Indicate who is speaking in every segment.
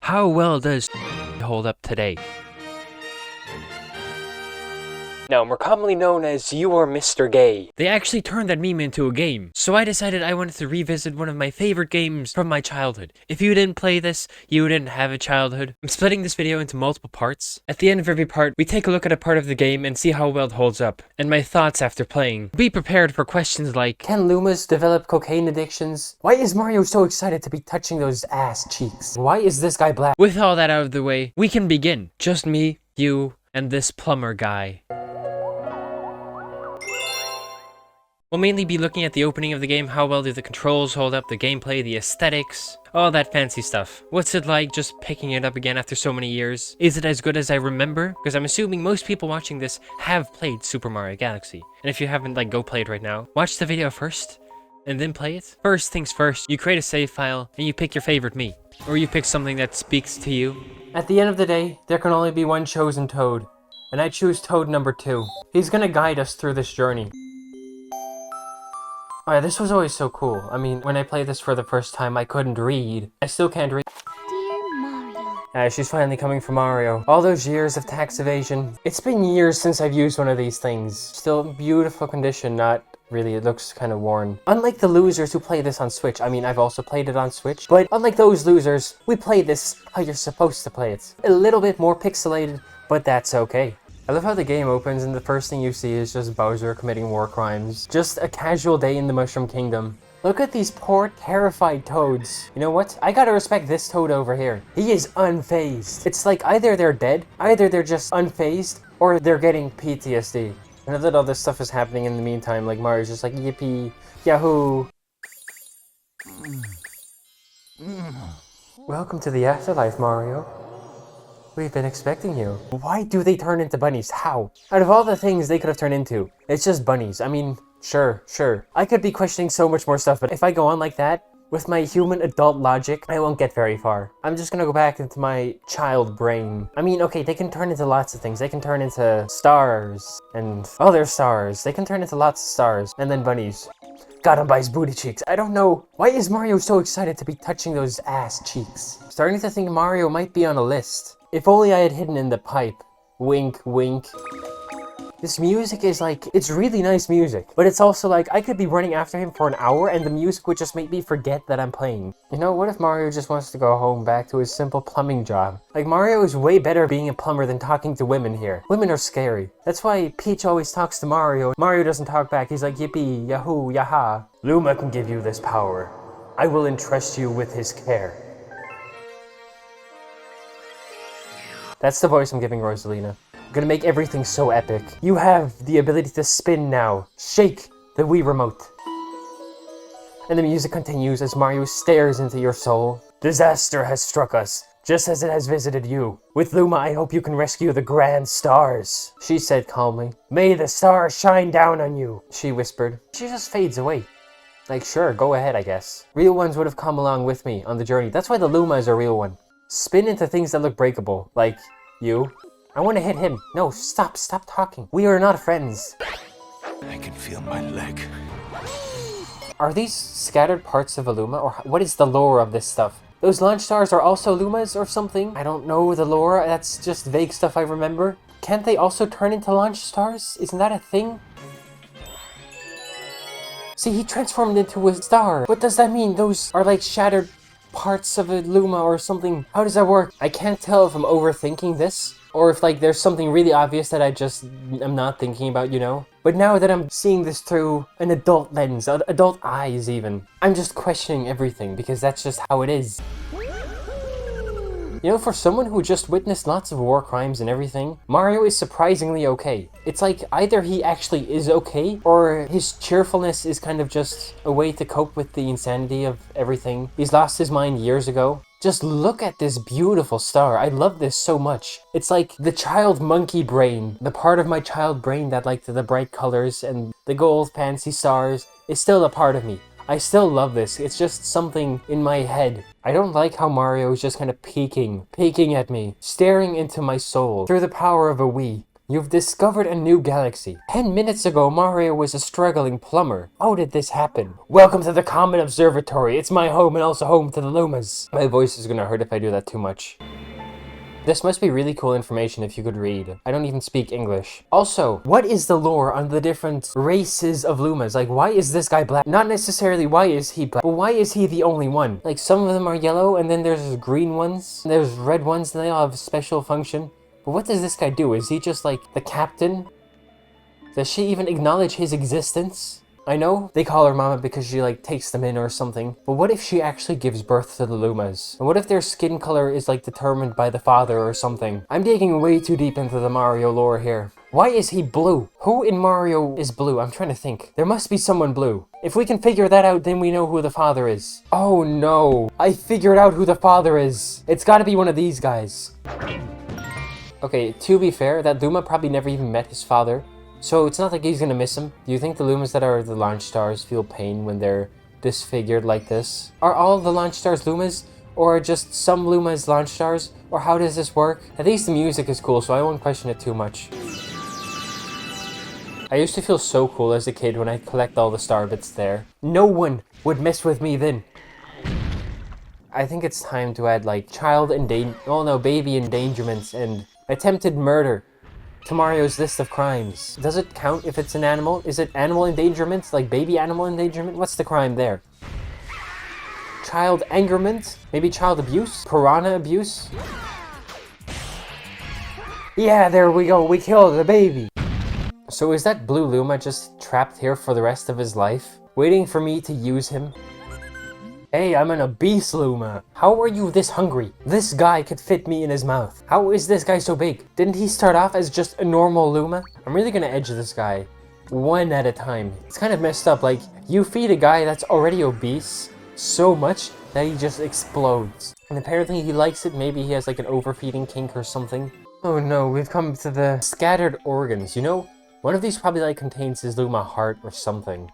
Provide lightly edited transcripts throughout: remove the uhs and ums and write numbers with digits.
Speaker 1: How well does hold up today? Now, more commonly known as You Are Mr. Gay. They actually turned that meme into a game, so I decided I wanted to revisit one of my favorite games from my childhood. If you didn't play this, you didn't have a childhood. I'm splitting this video into multiple parts. At the end of every part, we take a look at a part of the game and see how well it holds up, and my thoughts after playing. Be prepared for questions like, can Lumas develop cocaine addictions? Why is Mario so excited to be touching those ass cheeks? Why is this guy black? With all that out of the way, we can begin. Just me, you, and this plumber guy. We'll mainly be looking at the opening of the game, how well do the controls hold up, the gameplay, the aesthetics, all that fancy stuff. What's it like just picking it up again after so many years? Is it as good as I remember? Because I'm assuming most people watching this have played Super Mario Galaxy. And if you haven't, go play it right now. Watch the video first, and then play it. First things first, you create a save file, and you pick your favorite me. Or you pick something that speaks to you. At the end of the day, there can only be one chosen Toad. And I choose Toad number 2. He's gonna guide us through this journey. Oh yeah, this was always so cool. I mean, when I played this for the first time, I couldn't read. I still can't read.
Speaker 2: Dear Mario.
Speaker 1: She's finally coming for Mario. All those years of tax evasion. It's been years since I've used one of these things. Still beautiful condition, not really, it looks kind of worn. Unlike the losers who play this on Switch, I mean, I've also played it on Switch, but unlike those losers, we play this how you're supposed to play it. A little bit more pixelated, but that's okay. I love how the game opens and the first thing you see is just Bowser committing war crimes. Just a casual day in the Mushroom Kingdom. Look at these poor, terrified Toads. You know what? I gotta respect this Toad over here. He is unfazed. It's like either they're dead, either they're just unfazed, or they're getting PTSD. I know that all this stuff is happening in the meantime, like Mario's just like, yippee, yahoo. Welcome to the afterlife, Mario. We've been expecting you. Why do they turn into bunnies? How? Out of all the things they could have turned into, it's just bunnies. I mean, sure. I could be questioning so much more stuff, but if I go on like that, with my human adult logic, I won't get very far. I'm just gonna go back into my child brain. I mean, okay, they can turn into lots of things. They can turn into stars and other stars. They can turn into lots of stars and then bunnies. Got him by his booty cheeks. I don't know. Why is Mario so excited to be touching those ass cheeks? Starting to think Mario might be on a list. If only I had hidden in the pipe. Wink, wink. This music is like, it's really nice music, but it's also like, I could be running after him for an hour and the music would just make me forget that I'm playing. You know, what if Mario just wants to go home back to his simple plumbing job? Like, Mario is way better being a plumber than talking to women here. Women are scary. That's why Peach always talks to Mario. Mario doesn't talk back. He's like, yippee, yahoo, yaha. Luma can give you this power. I will entrust you with his care. That's the voice I'm giving Rosalina. I'm gonna make everything so epic. You have the ability to spin now. Shake the Wii remote. And the music continues as Mario stares into your soul. Disaster has struck us, just as it has visited you. With Luma, I hope you can rescue the grand stars, she said calmly. May the stars shine down on you, she whispered. She just fades away. Like, sure, go ahead, I guess. Real ones would have come along with me on the journey. That's why the Luma is a real one. Spin into things that look breakable, like you. I want to hit him. No, stop talking. We are not friends.
Speaker 3: I can feel my leg.
Speaker 1: Are these scattered parts of a Luma, or what is the lore of this stuff? Those launch stars are also Lumas or something? I don't know the lore, that's just vague stuff I remember. Can't they also turn into launch stars? Isn't that a thing? See, he transformed into a star. What does that mean? Those are like shattered parts of a Luma or something. How does that work? I can't tell if I'm overthinking this or if there's something really obvious that I'm not thinking about, you know? But now that I'm seeing this through an adult lens, adult eyes even, I'm just questioning everything because that's just how it is. You know, for someone who just witnessed lots of war crimes and everything, Mario is surprisingly okay. It's like either he actually is okay, or his cheerfulness is kind of just a way to cope with the insanity of everything. He's lost his mind years ago. Just look at this beautiful star. I love this so much. It's like the child monkey brain, the part of my child brain that liked the bright colors and the gold fancy stars, is still a part of me. I still love this. It's just something in my head. I don't like how Mario is just kind of peeking at me, staring into my soul through the power of a Wii. You've discovered a new galaxy. 10 minutes ago, Mario was a struggling plumber. How did this happen? Welcome to the Comet Observatory. It's my home and also home to the Lumas. My voice is gonna hurt if I do that too much. This must be really cool information if you could read. I don't even speak English. Also, what is the lore on the different races of Lumas? Like, why is this guy black? Not necessarily why is he black, but why is he the only one? Like, some of them are yellow, and then there's green ones, and there's red ones, and they all have a special function. But what does this guy do? Is he just like the captain? Does she even acknowledge his existence? I know they call her mama because she like takes them in or something, but what if she actually gives birth to the Lumas? And what if their skin color is like determined by the father or something? I'm digging way too deep into the Mario lore here. Why is he blue? Who in Mario is blue? I'm trying to think. There must be someone blue. If we can figure that out, then we know who the father is. Oh no, I figured out who the father is. It's gotta be one of these guys. Okay, to be fair, that Luma probably never even met his father. So it's not like he's gonna miss him. Do you think the Lumas that are the launch stars feel pain when they're disfigured like this? Are all the launch stars Lumas? Or just some Lumas launch stars? Or how does this work? At least the music is cool, so I won't question it too much. I used to feel so cool as a kid when I'd collect all the star bits there. No one would mess with me then. I think it's time to add like baby endangerments and attempted murder to Mario's list of crimes. Does it count if it's an animal? Is it animal endangerment? Like baby animal endangerment? What's the crime there? Child angerment? Maybe child abuse? Piranha abuse? Yeah, there we go. We killed the baby. So is that blue Luma just trapped here for the rest of his life? Waiting for me to use him? Hey, I'm an obese Luma. How are you this hungry? This guy could fit me in his mouth. How is this guy so big? Didn't he start off as just a normal Luma? I'm really gonna edge this guy one at a time. It's kind of messed up. Like, you feed a guy that's already obese so much that he just explodes. And apparently he likes it. Maybe he has like an overfeeding kink or something. Oh no, we've come to the scattered organs. You know, one of these probably like contains his Luma heart or something.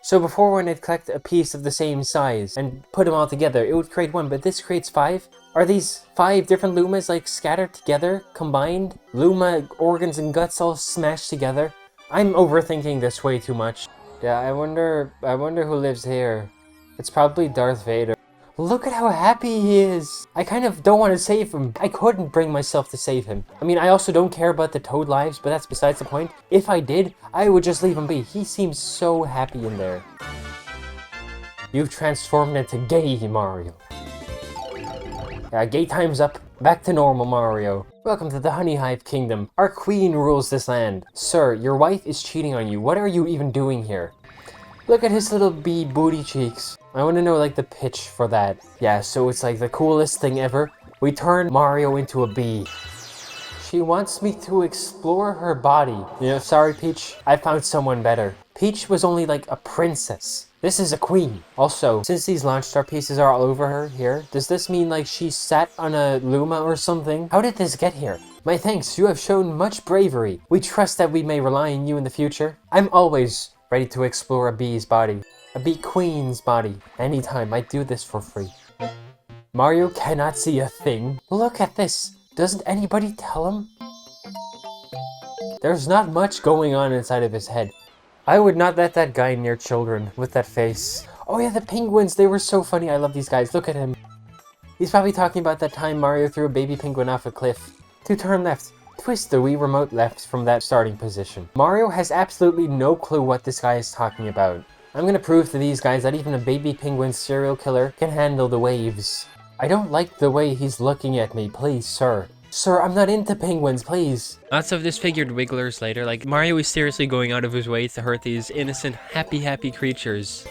Speaker 1: So before, when I'd collect a piece of the same size and put them all together, it would create one, but this creates 5? Are these 5 different Lumas like scattered together, combined? Luma organs and guts all smashed together? I'm overthinking this way too much. Yeah, I wonder who lives here. It's probably Darth Vader. Look at how happy he is! I kind of don't want to save him. I couldn't bring myself to save him. I mean, I also don't care about the Toad lives, but that's besides the point. If I did, I would just leave him be. He seems so happy in there. You've transformed into gay Mario. Yeah, gay time's up. Back to normal, Mario. Welcome to the Honey Hive Kingdom. Our queen rules this land. Sir, your wife is cheating on you. What are you even doing here? Look at his little bee booty cheeks. I want to know like the pitch for that. Yeah, so it's like the coolest thing ever. We turn Mario into a bee. She wants me to explore her body. You know, sorry Peach, I found someone better. Peach was only like a princess. This is a queen. Also, since these launch star pieces are all over her here, does this mean like she sat on a Luma or something? How did this get here? My thanks, you have shown much bravery. We trust that we may rely on you in the future. I'm always ready to explore a bee's body. A bee queen's body. Anytime, I do this for free. Mario cannot see a thing. Look at this. Doesn't anybody tell him? There's not much going on inside of his head. I would not let that guy near children with that face. Oh yeah, the penguins, they were so funny. I love these guys. Look at him. He's probably talking about that time Mario threw a baby penguin off a cliff. To turn left. Twist the Wii remote left from that starting position. Mario has absolutely no clue what this guy is talking about. I'm gonna prove to these guys that even a baby penguin serial killer can handle the waves. I don't like the way he's looking at me, please, sir. Sir, I'm not into penguins, please. Lots of disfigured wigglers later, like Mario is seriously going out of his way to hurt these innocent, happy creatures.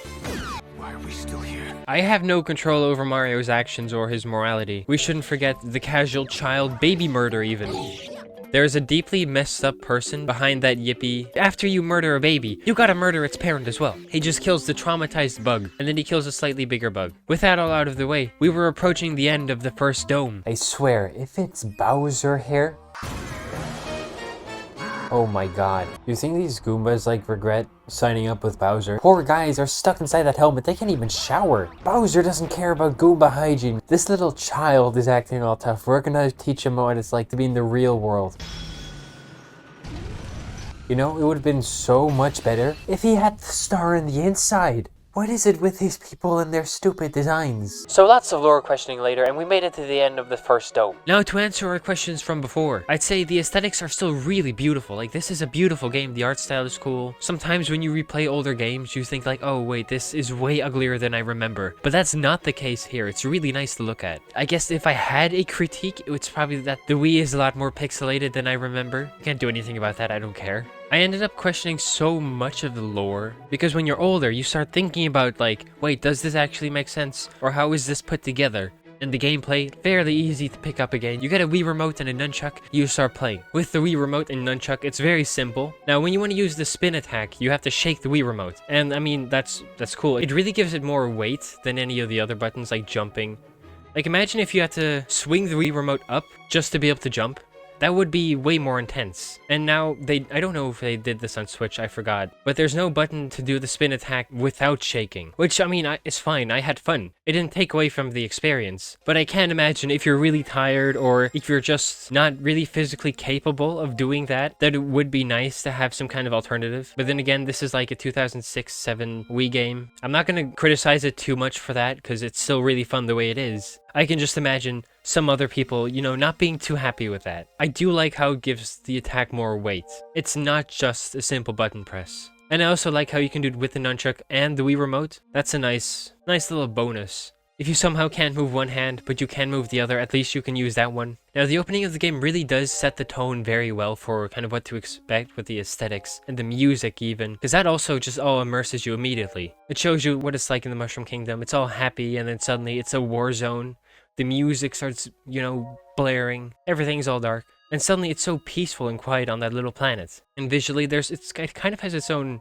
Speaker 3: Why are we still here?
Speaker 1: I have no control over Mario's actions or his morality. We shouldn't forget the casual child baby murder even. There's a deeply messed up person behind that yippee. After you murder a baby, you gotta murder its parent as well. He just kills the traumatized bug, and then he kills a slightly bigger bug. With that all out of the way, we were approaching the end of the first dome. I swear, if it's Bowser here... Oh my god. You think these Goombas like regret signing up with Bowser? Poor guys are stuck inside that helmet, they can't even shower. Bowser doesn't care about Goomba hygiene. This little child is acting all tough. We're gonna teach him what it's like to be in the real world. You know, it would have been so much better if he had the star on the inside. What is it with these people and their stupid designs? So lots of lore questioning later, and we made it to the end of the first dome. Now to answer our questions from before, I'd say the aesthetics are still really beautiful. Like, this is a beautiful game, the art style is cool. Sometimes when you replay older games, you think like, oh wait, this is way uglier than I remember. But that's not the case here, it's really nice to look at. I guess if I had a critique, it's probably that the Wii is a lot more pixelated than I remember. Can't do anything about that, I don't care. I ended up questioning so much of the lore, because when you're older, you start thinking about like, wait, does this actually make sense? Or how is this put together? And the gameplay, fairly easy to pick up again. You get a Wii remote and a nunchuck, you start playing. With the Wii remote and nunchuck, it's very simple. Now, when you want to use the spin attack, you have to shake the Wii remote. And I mean, that's cool. It really gives it more weight than any of the other buttons, like jumping. Like, imagine if you had to swing the Wii remote up just to be able to jump. That would be way more intense. And now, I don't know if they did this on Switch, I forgot. But there's no button to do the spin attack without shaking. Which, I mean, it's fine, I had fun. It didn't take away from the experience. But I can't imagine if you're really tired, or if you're just not really physically capable of doing that it would be nice to have some kind of alternative. But then again, this is like a 2006-7 Wii game. I'm not gonna criticize it too much for that, because it's still really fun the way it is. I can just imagine some other people, you know, not being too happy with that. I do like how it gives the attack more weight. It's not just a simple button press. And I also like how you can do it with the nunchuck and the Wii remote. That's a nice little bonus. If you somehow can't move one hand, but you can move the other, at least you can use that one. Now, the opening of the game really does set the tone very well for kind of what to expect with the aesthetics and the music even, because that also just all immerses you immediately. It shows you what it's like in the Mushroom Kingdom. It's all happy, and then suddenly it's a war zone. The music starts, you know, blaring. Everything's all dark. And suddenly it's so peaceful and quiet on that little planet. And visually, it kind of has its own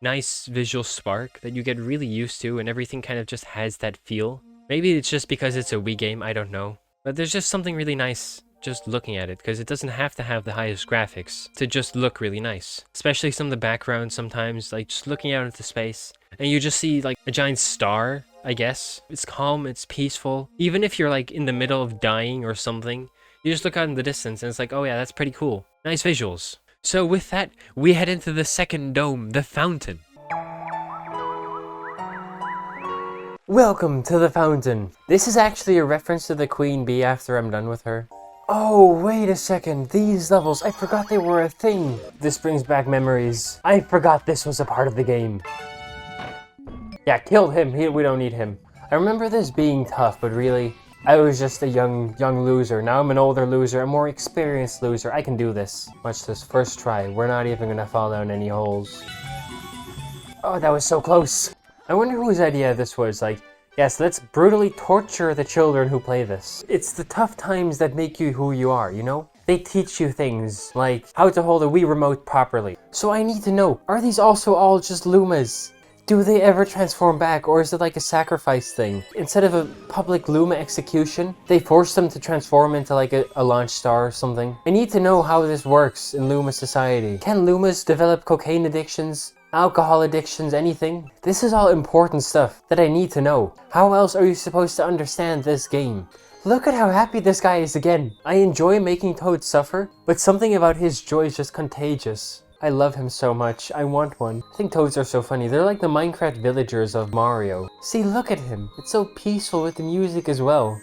Speaker 1: nice visual spark that you get really used to, and everything kind of just has that feel. Maybe it's just because it's a Wii game, I don't know. But there's just something really nice just looking at it, because it doesn't have to have the highest graphics to just look really nice. Especially some of the backgrounds sometimes, like just looking out into space, and you just see like a giant star, I guess. It's calm, it's peaceful. Even if you're like in the middle of dying or something, you just look out in the distance and it's like, oh yeah, that's pretty cool. Nice visuals. So with that, we head into the second dome, the fountain. Welcome to the fountain. This is actually a reference to the Queen Bee after I'm done with her. Oh, wait a second. These levels, I forgot they were a thing. This brings back memories. I forgot this was a part of the game. Yeah, killed him. We don't need him. I remember this being tough, but really, I was just a young loser. Now I'm an older loser, a more experienced loser. I can do this. Watch this first try. We're not even gonna fall down any holes. Oh, that was so close. I wonder whose idea this was. Like, yes, let's brutally torture the children who play this. It's the tough times that make you who you are, you know? They teach you things, like how to hold a Wii remote properly. So I need to know, are these also all just Lumas? Do they ever transform back, or is it like a sacrifice thing? Instead of a public Luma execution, they force them to transform into like a launch star or something. I need to know how this works in Luma society. Can Lumas develop cocaine addictions? Alcohol addictions, anything? This is all important stuff that I need to know. How else are you supposed to understand this game? Look at how happy this guy is again. I enjoy making Toad suffer, but something about his joy is just contagious. I love him so much. I want one. I think toads are so funny. They're like the Minecraft villagers of Mario. See, look at him. It's so peaceful with the music as well.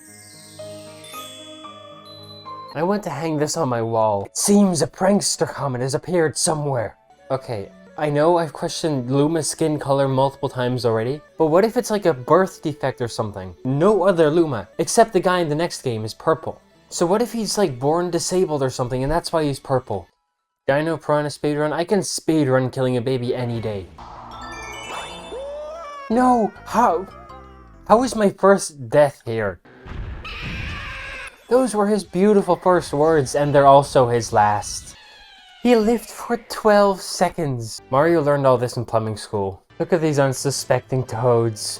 Speaker 1: I want to hang this on my wall. It seems a prankster comet has appeared somewhere. Okay, I know I've questioned Luma's skin color multiple times already, but what if it's like a birth defect or something? No other Luma, except the guy in the next game, is purple. So what if he's like born disabled or something and that's why he's purple? Dino Piranha speedrun? I can speedrun killing a baby any day. No! How is my first death here? Those were his beautiful first words, and they're also his last. He lived for 12 seconds. Mario learned all this in plumbing school. Look at these unsuspecting toads.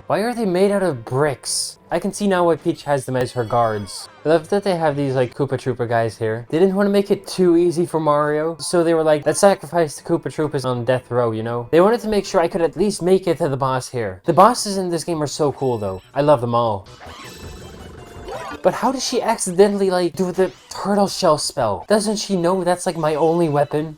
Speaker 1: Why are they made out of bricks? I can see now why Peach has them as her guards. I love that they have these like Koopa Troopa guys here. They didn't want to make it too easy for Mario, so they were like, let's sacrifice the Koopa Troopas on death row, you know? They wanted to make sure I could at least make it to the boss here. The bosses in this game are so cool though. I love them all. But how does she accidentally, like, do the turtle shell spell? Doesn't she know that's, like, my only weapon?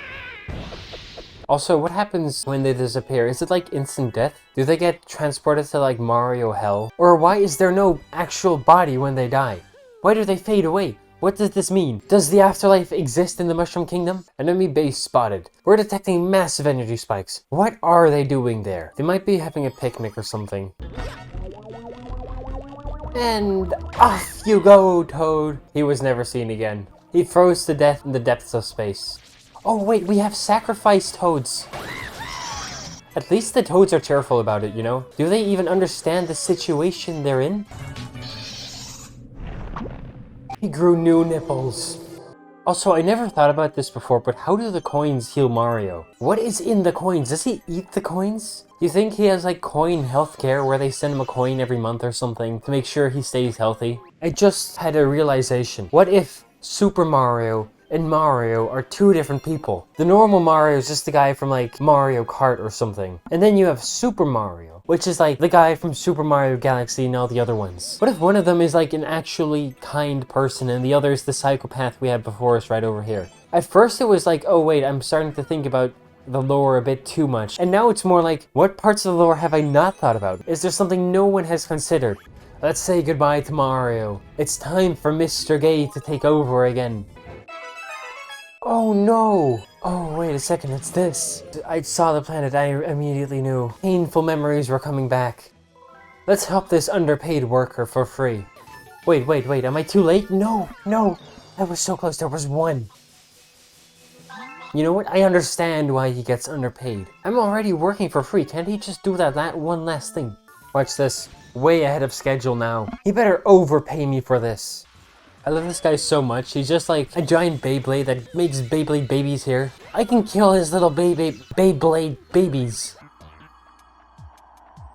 Speaker 1: Also, what happens when they disappear? Is it, like, instant death? Do they get transported to, like, Mario Hell? Or why is there no actual body when they die? Why do they fade away? What does this mean? Does the afterlife exist in the Mushroom Kingdom? Enemy base spotted. We're detecting massive energy spikes. What are they doing there? They might be having a picnic or something. And off you go, Toad. He was never seen again. He froze to death in the depths of space. Oh wait, we have sacrificed toads. At least the toads are cheerful about it, you know? Do they even understand the situation they're in? He grew new nipples. Also, I never thought about this before, but how do the coins heal Mario? What is in the coins? Does he eat the coins? You think he has like coin healthcare where they send him a coin every month or something to make sure he stays healthy? I just had a realization. What if Super Mario and Mario are two different people? The normal Mario is just the guy from like Mario Kart or something. And then you have Super Mario, which is like the guy from Super Mario Galaxy and all the other ones. What if one of them is like an actually kind person and the other is the psychopath we had before us right over here? At first it was like, oh wait, I'm starting to think about the lore a bit too much. And now it's more like, what parts of the lore have I not thought about? Is there something no one has considered? Let's say goodbye to Mario. It's time for Mr. Gay to take over again. Oh no! Oh, wait a second, it's this. I saw the planet, I immediately knew. Painful memories were coming back. Let's help this underpaid worker for free. Wait, am I too late? No! I was so close, there was one. You know what? I understand why he gets underpaid. I'm already working for free, can't he just do that one last thing? Watch this. Way ahead of schedule now. He better overpay me for this. I love this guy so much. He's just like a giant Beyblade that makes Beyblade babies here. I can kill his little Beyblade babies.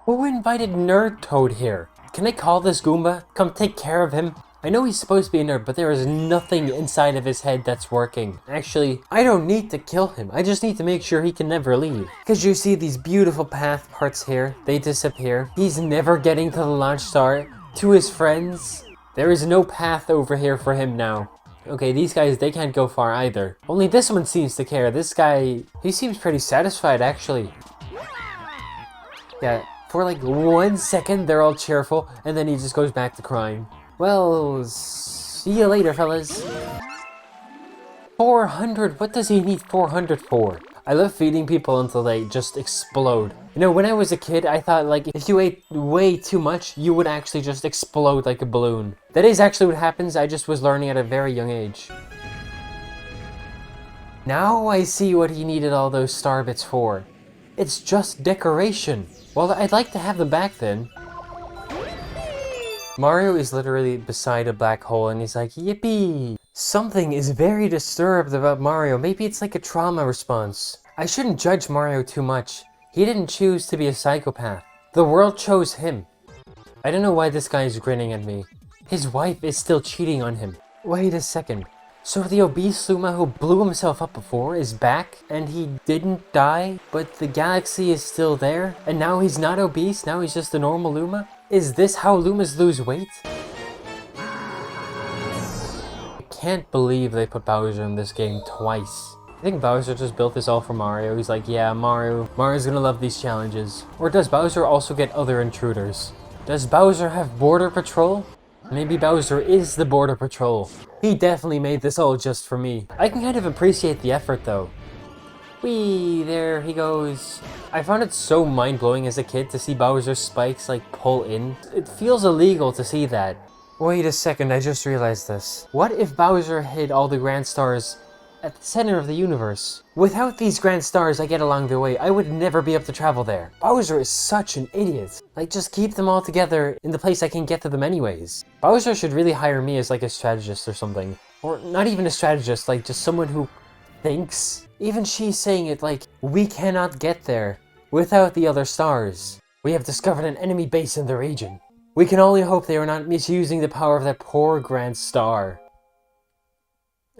Speaker 1: Who invited Nerd Toad here? Can I call this Goomba? Come take care of him? I know he's supposed to be a nerd, but there is nothing inside of his head that's working. Actually, I don't need to kill him. I just need to make sure he can never leave. Because you see these beautiful path parts here. They disappear. He's never getting to the launch star. To his friends. There is no path over here for him now. Okay, these guys, they can't go far either. Only this one seems to care. This guy, he seems pretty satisfied, actually. Yeah, for like 1 second, they're all cheerful, and then he just goes back to crying. Well, see you later, fellas. 400? What does he need 400 for? I love feeding people until they just explode. You know, when I was a kid, I thought, like, if you ate way too much, you would actually just explode like a balloon. That is actually what happens. I just was learning at a very young age. Now I see what he needed all those star bits for. It's just decoration. Well, I'd like to have them back then. Mario is literally beside a black hole and he's like, yippee! Something is very disturbed about Mario. Maybe it's like a trauma response. I shouldn't judge Mario too much. He didn't choose to be a psychopath. The world chose him. I don't know why this guy is grinning at me. His wife is still cheating on him. Wait a second. So the obese Luma who blew himself up before is back and he didn't die, but the galaxy is still there? And now he's not obese, now he's just a normal Luma? Is this how Lumas lose weight? I can't believe they put Bowser in this game twice. I think Bowser just built this all for Mario. He's like, yeah, Mario's gonna love these challenges. Or does Bowser also get other intruders? Does Bowser have border patrol? Maybe Bowser is the border patrol. He definitely made this all just for me. I can kind of appreciate the effort though. Whee, there he goes. I found it so mind-blowing as a kid to see Bowser's spikes like pull in. It feels illegal to see that. Wait a second, I just realized this. What if Bowser hid all the Grand Stars at the center of the universe? Without these Grand Stars I get along the way, I would never be able to travel there. Bowser is such an idiot. Like, just keep them all together in the place I can get to them anyways. Bowser should really hire me as like a strategist or something. Or not even a strategist, like just someone who thinks. Even she's saying it like, we cannot get there without the other stars. We have discovered an enemy base in the region. We can only hope they are not misusing the power of that poor Grand Star.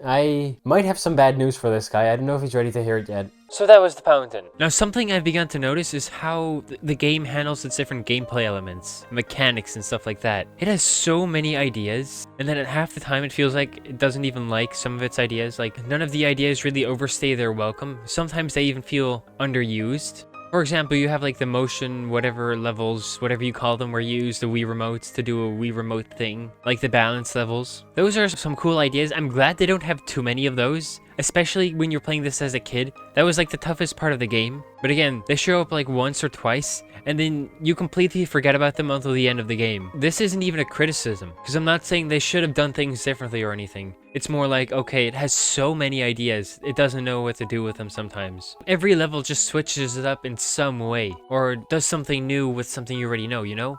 Speaker 1: I might have some bad news for this guy. I don't know if he's ready to hear it yet. So that was the fountain. Now, something I've begun to notice is how the game handles its different gameplay elements, mechanics, and stuff like that. It has so many ideas, and then at half the time it feels like it doesn't even like some of its ideas. Like, none of the ideas really overstay their welcome. Sometimes they even feel underused. For example, you have like the motion, whatever levels, whatever you call them, where you use the Wii remotes to do a Wii remote thing, like the balance levels. Those are some cool ideas. I'm glad they don't have too many of those, especially when you're playing this as a kid. That was like the toughest part of the game. But again, they show up like once or twice, and then you completely forget about them until the end of the game. This isn't even a criticism, because I'm not saying they should have done things differently or anything. It's more like, okay, it has so many ideas, it doesn't know what to do with them sometimes. Every level just switches it up in some way, or does something new with something you already know, you know?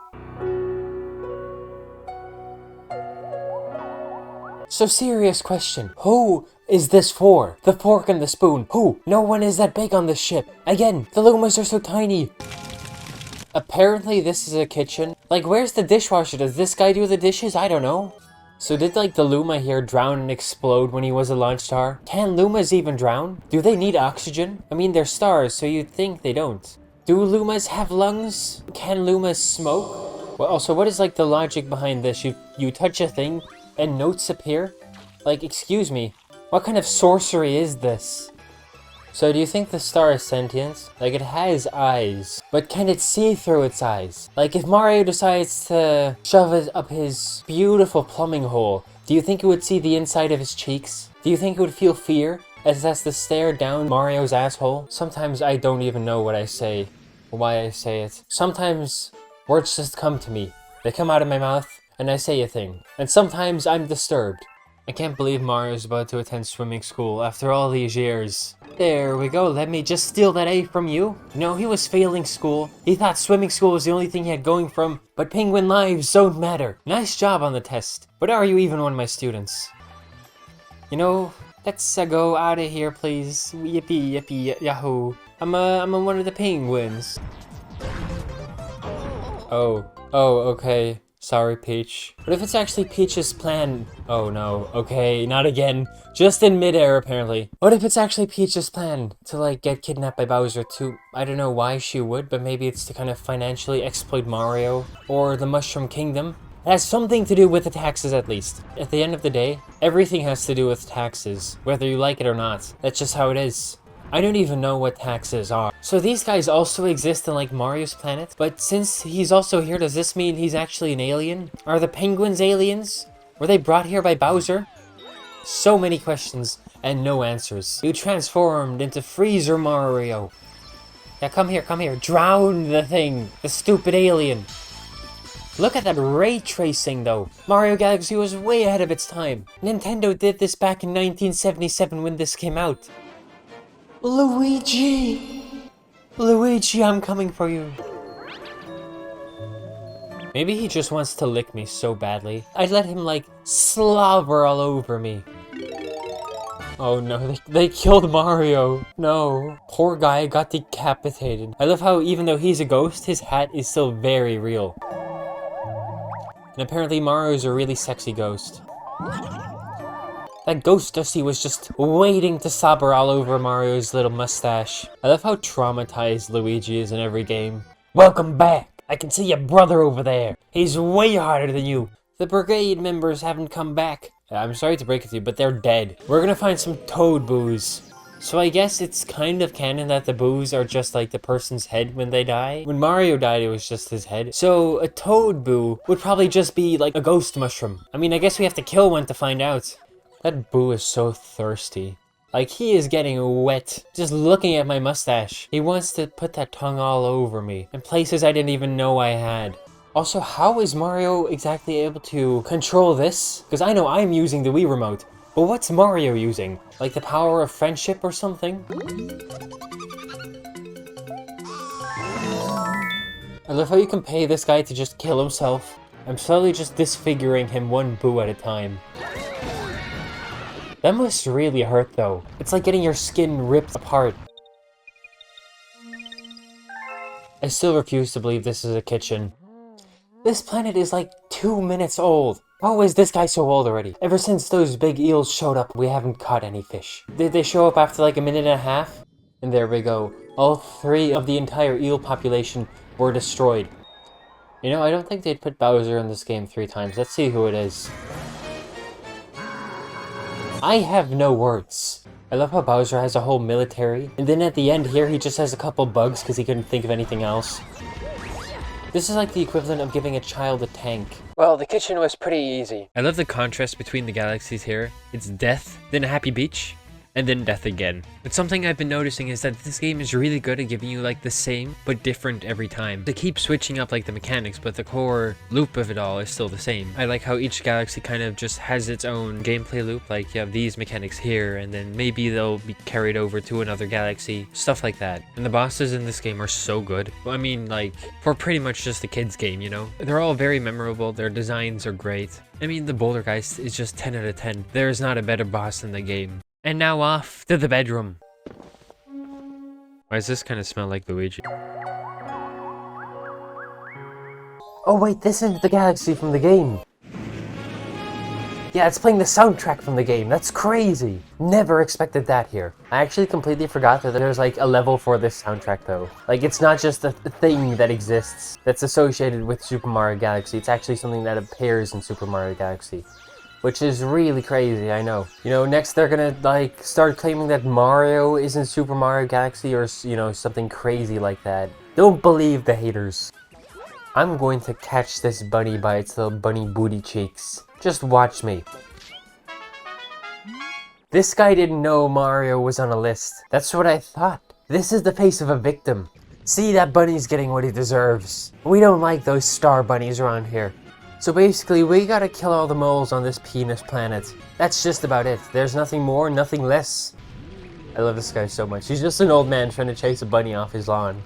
Speaker 1: So serious question, who is this for? The fork and the spoon, who? No one is that big on this ship. Again, the Lumas are so tiny. Apparently this is a kitchen. Like, where's the dishwasher? Does this guy do the dishes? I don't know. So did like the Luma here drown and explode when he was a launch star? Can Lumas even drown? Do they need oxygen? I mean, they're stars, so you'd think they don't. Do Lumas have lungs? Can Lumas smoke? Well, also, what is like the logic behind this? You touch a thing and notes appear? Like, excuse me, what kind of sorcery is this? So do you think the star is sentient? Like, it has eyes, but can it see through its eyes? Like, if Mario decides to shove it up his beautiful plumbing hole, do you think it would see the inside of his cheeks? Do you think it would feel fear as it has to stare down Mario's asshole? Sometimes I don't even know what I say, or why I say it. Sometimes words just come to me. They come out of my mouth, and I say a thing. And sometimes I'm disturbed. I can't believe Mario's about to attend swimming school after all these years. There we go, let me just steal that A from you. No, he was failing school. He thought swimming school was the only thing he had going from, but penguin lives don't matter. Nice job on the test, but are you even one of my students? You know, let's go out of here, please. Yippee, yippee, yahoo. I'm one of the penguins. Oh, okay. Sorry, Peach. What if it's actually Peach's plan? Oh no, okay, not again. Just in midair, apparently. What if it's actually Peach's plan to, like, get kidnapped by Bowser to... I don't know why she would, but maybe it's to kind of financially exploit Mario or the Mushroom Kingdom. It has something to do with the taxes, at least. At the end of the day, everything has to do with taxes, whether you like it or not. That's just how it is. I don't even know what taxes are. So these guys also exist in like Mario's planet? But since he's also here, does this mean he's actually an alien? Are the penguins aliens? Were they brought here by Bowser? So many questions and no answers. You transformed into Freezer Mario. Yeah, come here. Drown the thing. The stupid alien. Look at that ray tracing though. Mario Galaxy was way ahead of its time. Nintendo did this back in 1977 when this came out. Luigi! Luigi, I'm coming for you. Maybe he just wants to lick me so badly. I'd let him, like, slobber all over me. Oh no, they killed Mario. No. Poor guy got decapitated. I love how even though he's a ghost, his hat is still very real. And apparently Mario's a really sexy ghost. That ghost Dusty was just waiting to slobber all over Mario's little mustache. I love how traumatized Luigi is in every game. Welcome back! I can see your brother over there. He's way harder than you. The brigade members haven't come back. I'm sorry to break it to you, but they're dead. We're gonna find some Toad Boos. So I guess it's kind of canon that the boos are just like the person's head when they die. When Mario died, it was just his head. So a Toad Boo would probably just be like a ghost mushroom. I mean, I guess we have to kill one to find out. That Boo is so thirsty. Like, he is getting wet just looking at my mustache. He wants to put that tongue all over me in places I didn't even know I had. Also, how is Mario exactly able to control this? Because I know I'm using the Wii remote, but what's Mario using? Like the power of friendship or something? I love how you can pay this guy to just kill himself. I'm slowly just disfiguring him one Boo at a time. That must really hurt though. It's like getting your skin ripped apart. I still refuse to believe this is a kitchen. This planet is like 2 minutes old. How is this guy so old already? Ever since those big eels showed up, we haven't caught any fish. Did they show up after like a minute and a half? And there we go. All 3 of the entire eel population were destroyed. You know, I don't think they'd put Bowser in this game 3 times. Let's see who it is. I have no words. I love how Bowser has a whole military, and then at the end here he just has a couple bugs because he couldn't think of anything else. This is like the equivalent of giving a child a tank. Well, the kitchen was pretty easy. I love the contrast between the galaxies here. It's death, then a happy beach, and then death again. But something I've been noticing is that this game is really good at giving you like the same, but different every time. They keep switching up like the mechanics, but the core loop of it all is still the same. I like how each galaxy kind of just has its own gameplay loop, like you have these mechanics here, and then maybe they'll be carried over to another galaxy, stuff like that. And the bosses in this game are so good. I mean, like, for pretty much just a kid's game, you know? They're all very memorable, their designs are great. I mean, the Boulder Geist is just 10 out of 10. There is not a better boss in the game. And now off to the bedroom. Why does this kind of smell like Luigi? Oh wait, this isn't the galaxy from the game. Yeah, it's playing the soundtrack from the game. That's crazy. Never expected that here. I actually completely forgot that there's like a level for this soundtrack though. Like it's not just a thing that exists that's associated with Super Mario Galaxy. It's actually something that appears in Super Mario Galaxy. Which is really crazy, I know. You know, next they're gonna, like, start claiming that Mario is in Super Mario Galaxy or, you know, something crazy like that. Don't believe the haters. I'm going to catch this bunny by its little bunny booty cheeks. Just watch me. This guy didn't know Mario was on a list. That's what I thought. This is the face of a victim. See, that bunny's getting what he deserves. We don't like those star bunnies around here. So basically, we gotta kill all the moles on this penis planet. That's just about it. There's nothing more, nothing less. I love this guy so much. He's just an old man trying to chase a bunny off his lawn.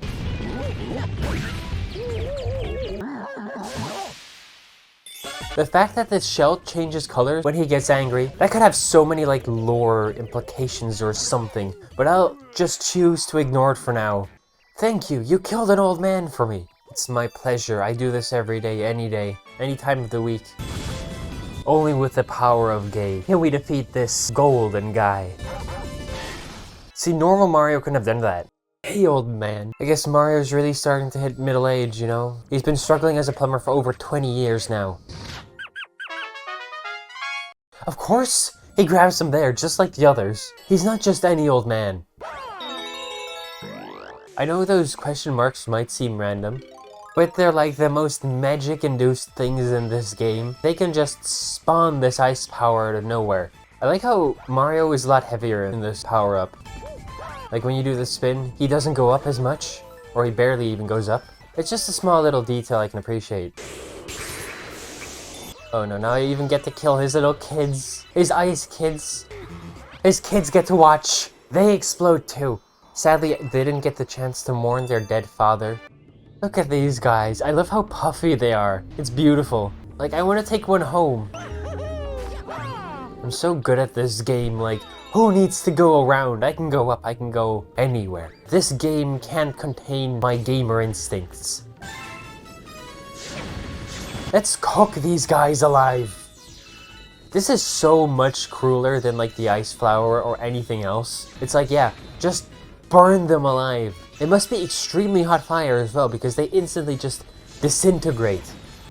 Speaker 1: The fact that this shell changes colors when he gets angry, that could have so many like lore implications or something, but I'll just choose to ignore it for now. Thank you, you killed an old man for me. It's my pleasure. I do this every day, any time of the week. Only with the power of gay can we defeat this golden guy. See, normal Mario couldn't have done that. Hey, old man. I guess Mario's really starting to hit middle age, you know? He's been struggling as a plumber for over 20 years now. Of course, he grabs him there just like the others. He's not just any old man. I know those question marks might seem random, but they're like the most magic-induced things in this game. They can just spawn this ice power out of nowhere. I like how Mario is a lot heavier in this power-up. Like when you do the spin, he doesn't go up as much, or he barely even goes up. It's just a small little detail I can appreciate. Oh no, now I even get to kill his little kids. His ice kids. His kids get to watch. They explode too. Sadly, they didn't get the chance to mourn their dead father. Look at these guys. I love how puffy they are. It's beautiful. Like, I want to take one home. I'm so good at this game, like, who needs to go around? I can go up, I can go anywhere. This game can't contain my gamer instincts. Let's cook these guys alive. This is so much crueler than, like, the ice flower or anything else. It's like, yeah, just burn them alive. It must be extremely hot fire as well because they instantly just disintegrate.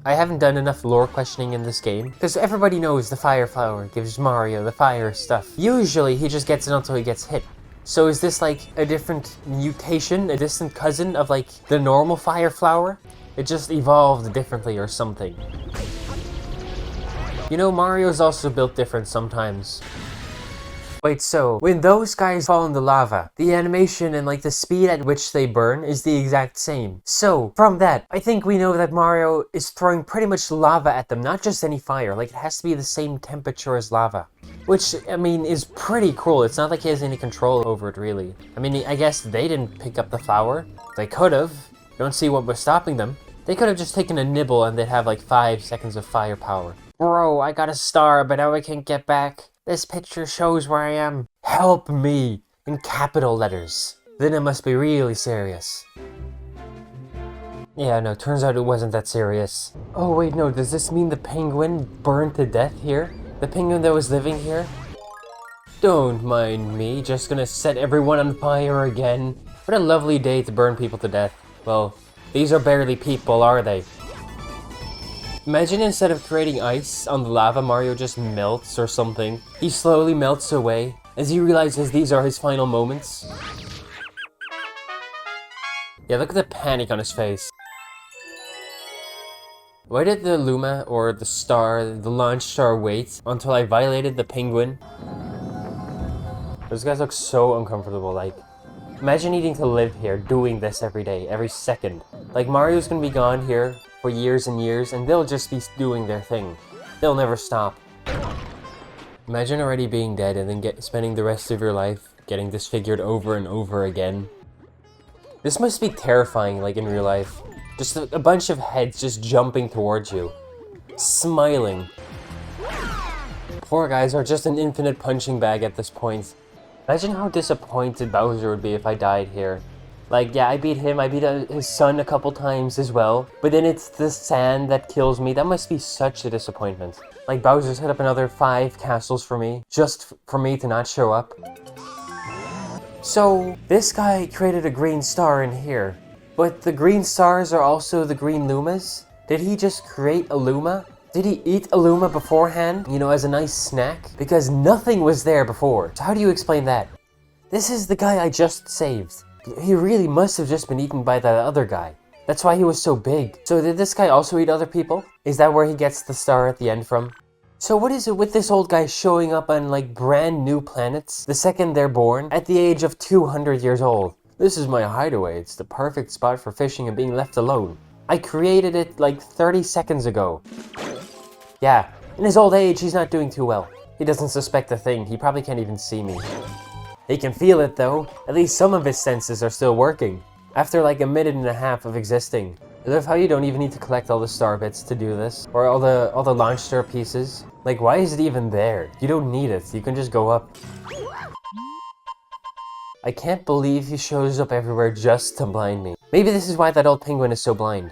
Speaker 1: I haven't done enough lore questioning in this game because everybody knows the fire flower gives Mario the fire stuff. Usually he just gets it until he gets hit. So is this like a different mutation, a distant cousin of like the normal fire flower? It just evolved differently or something. You know, Mario's also built different sometimes. Wait, so, when those guys fall in the lava, the animation and like the speed at which they burn is the exact same. So, from that, I think we know that Mario is throwing pretty much lava at them, not just any fire, like it has to be the same temperature as lava. Which, I mean, is pretty cruel. It's not like he has any control over it, really. I mean, I guess they didn't pick up the flower. They could've. Don't see what was stopping them. They could've just taken a nibble and they'd have like 5 seconds of firepower. Bro, I got a star, but now I can't get back. This picture shows where I am. Help me! In capital letters. Then it must be really serious. Yeah, no, turns out it wasn't that serious. Oh wait, no, does this mean the penguin burned to death here? The penguin that was living here? Don't mind me, just gonna set everyone on fire again. What a lovely day to burn people to death. Well, these are barely people, are they? Imagine instead of creating ice on the lava, Mario just melts or something. He slowly melts away as he realizes these are his final moments. Yeah, look at the panic on his face. Why did the Luma, or the star, the launch star wait until I violated the penguin? Those guys look so uncomfortable, like... Imagine needing to live here, doing this every day, every second. Like, Mario's gonna be gone here for years and years, and they'll just be doing their thing. They'll never stop. Imagine already being dead and then spending the rest of your life getting disfigured over and over again. This must be terrifying, like in real life. Just a bunch of heads just jumping towards you. Smiling. Poor guys are just an infinite punching bag at this point. Imagine how disappointed Bowser would be if I died here. Like, yeah, I beat him, I beat his son a couple times as well, but then it's the sand that kills me. That must be such a disappointment. Like, Bowser set up another 5 castles for me, just for me to not show up. So, this guy created a green star in here, but the green stars are also the green Lumas? Did he just create a Luma? Did he eat a Luma beforehand, you know, as a nice snack? Because nothing was there before. So how do you explain that? This is the guy I just saved. He really must have just been eaten by that other guy. That's why he was so big. So did this guy also eat other people? Is that where he gets the star at the end from? So what is it with this old guy showing up on like brand new planets the second they're born at the age of 200 years old? This is my hideaway. It's the perfect spot for fishing and being left alone. I created it like 30 seconds ago. Yeah, in his old age, he's not doing too well. He doesn't suspect a thing. He probably can't even see me. He can feel it though. At least some of his senses are still working. After like a minute and a half of existing. I love how you don't even need to collect all the star bits to do this. Or all the launch star pieces. Like, why is it even there? You don't need it. You can just go up. I can't believe he shows up everywhere just to blind me. Maybe this is why that old penguin is so blind.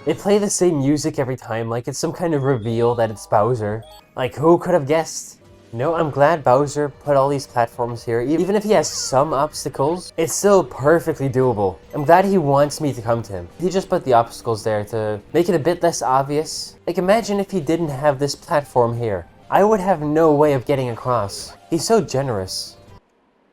Speaker 1: They play the same music every time, like it's some kind of reveal that it's Bowser. Like, who could have guessed? No, I'm glad Bowser put all these platforms here. Even if he has some obstacles, it's still perfectly doable. I'm glad he wants me to come to him. He just put the obstacles there to make it a bit less obvious. Like, imagine if he didn't have this platform here. I would have no way of getting across. He's so generous.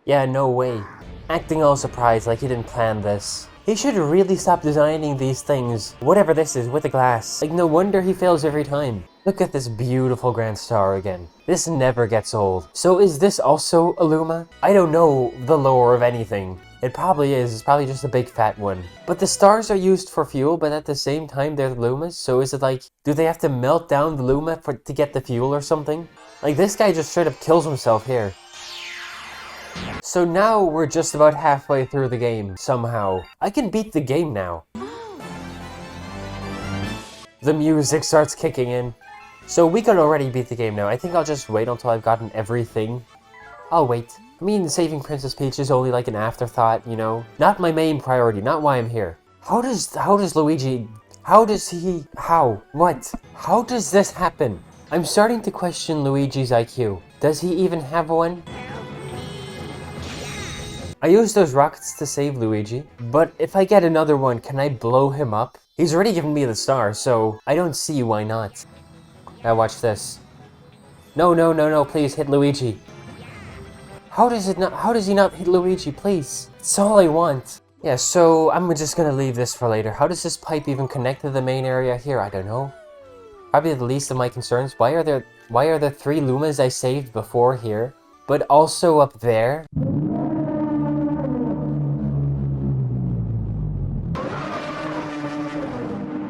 Speaker 1: Yeah, no way. Acting all surprised like he didn't plan this. He should really stop designing these things, whatever this is, with the glass. Like, no wonder he fails every time. Look at this beautiful Grand Star again. This never gets old. So is this also a Luma? I don't know the lore of anything. It probably is. It's probably just a big fat one. But the stars are used for fuel, but at the same time they're Lumas. So is it like, do they have to melt down the Luma to get the fuel or something? Like, this guy just straight up kills himself here. So now we're just about halfway through the game, somehow. I can beat the game now. The music starts kicking in. So we could already beat the game now. I think I'll just wait until I've gotten everything. I'll wait. I mean, saving Princess Peach is only like an afterthought, you know? Not my main priority, not why I'm here. How does Luigi... How does this happen? I'm starting to question Luigi's IQ. Does he even have one? I used those rockets to save Luigi, but if I get another one, can I blow him up? He's already given me the star, so I don't see why not. Now watch this. No, please hit Luigi. How does he not hit Luigi, please? That's all I want. Yeah, so I'm just gonna leave this for later. How does this pipe even connect to the main area here? I don't know. Probably the least of my concerns. Why are there 3 Lumas I saved before here, but also up there?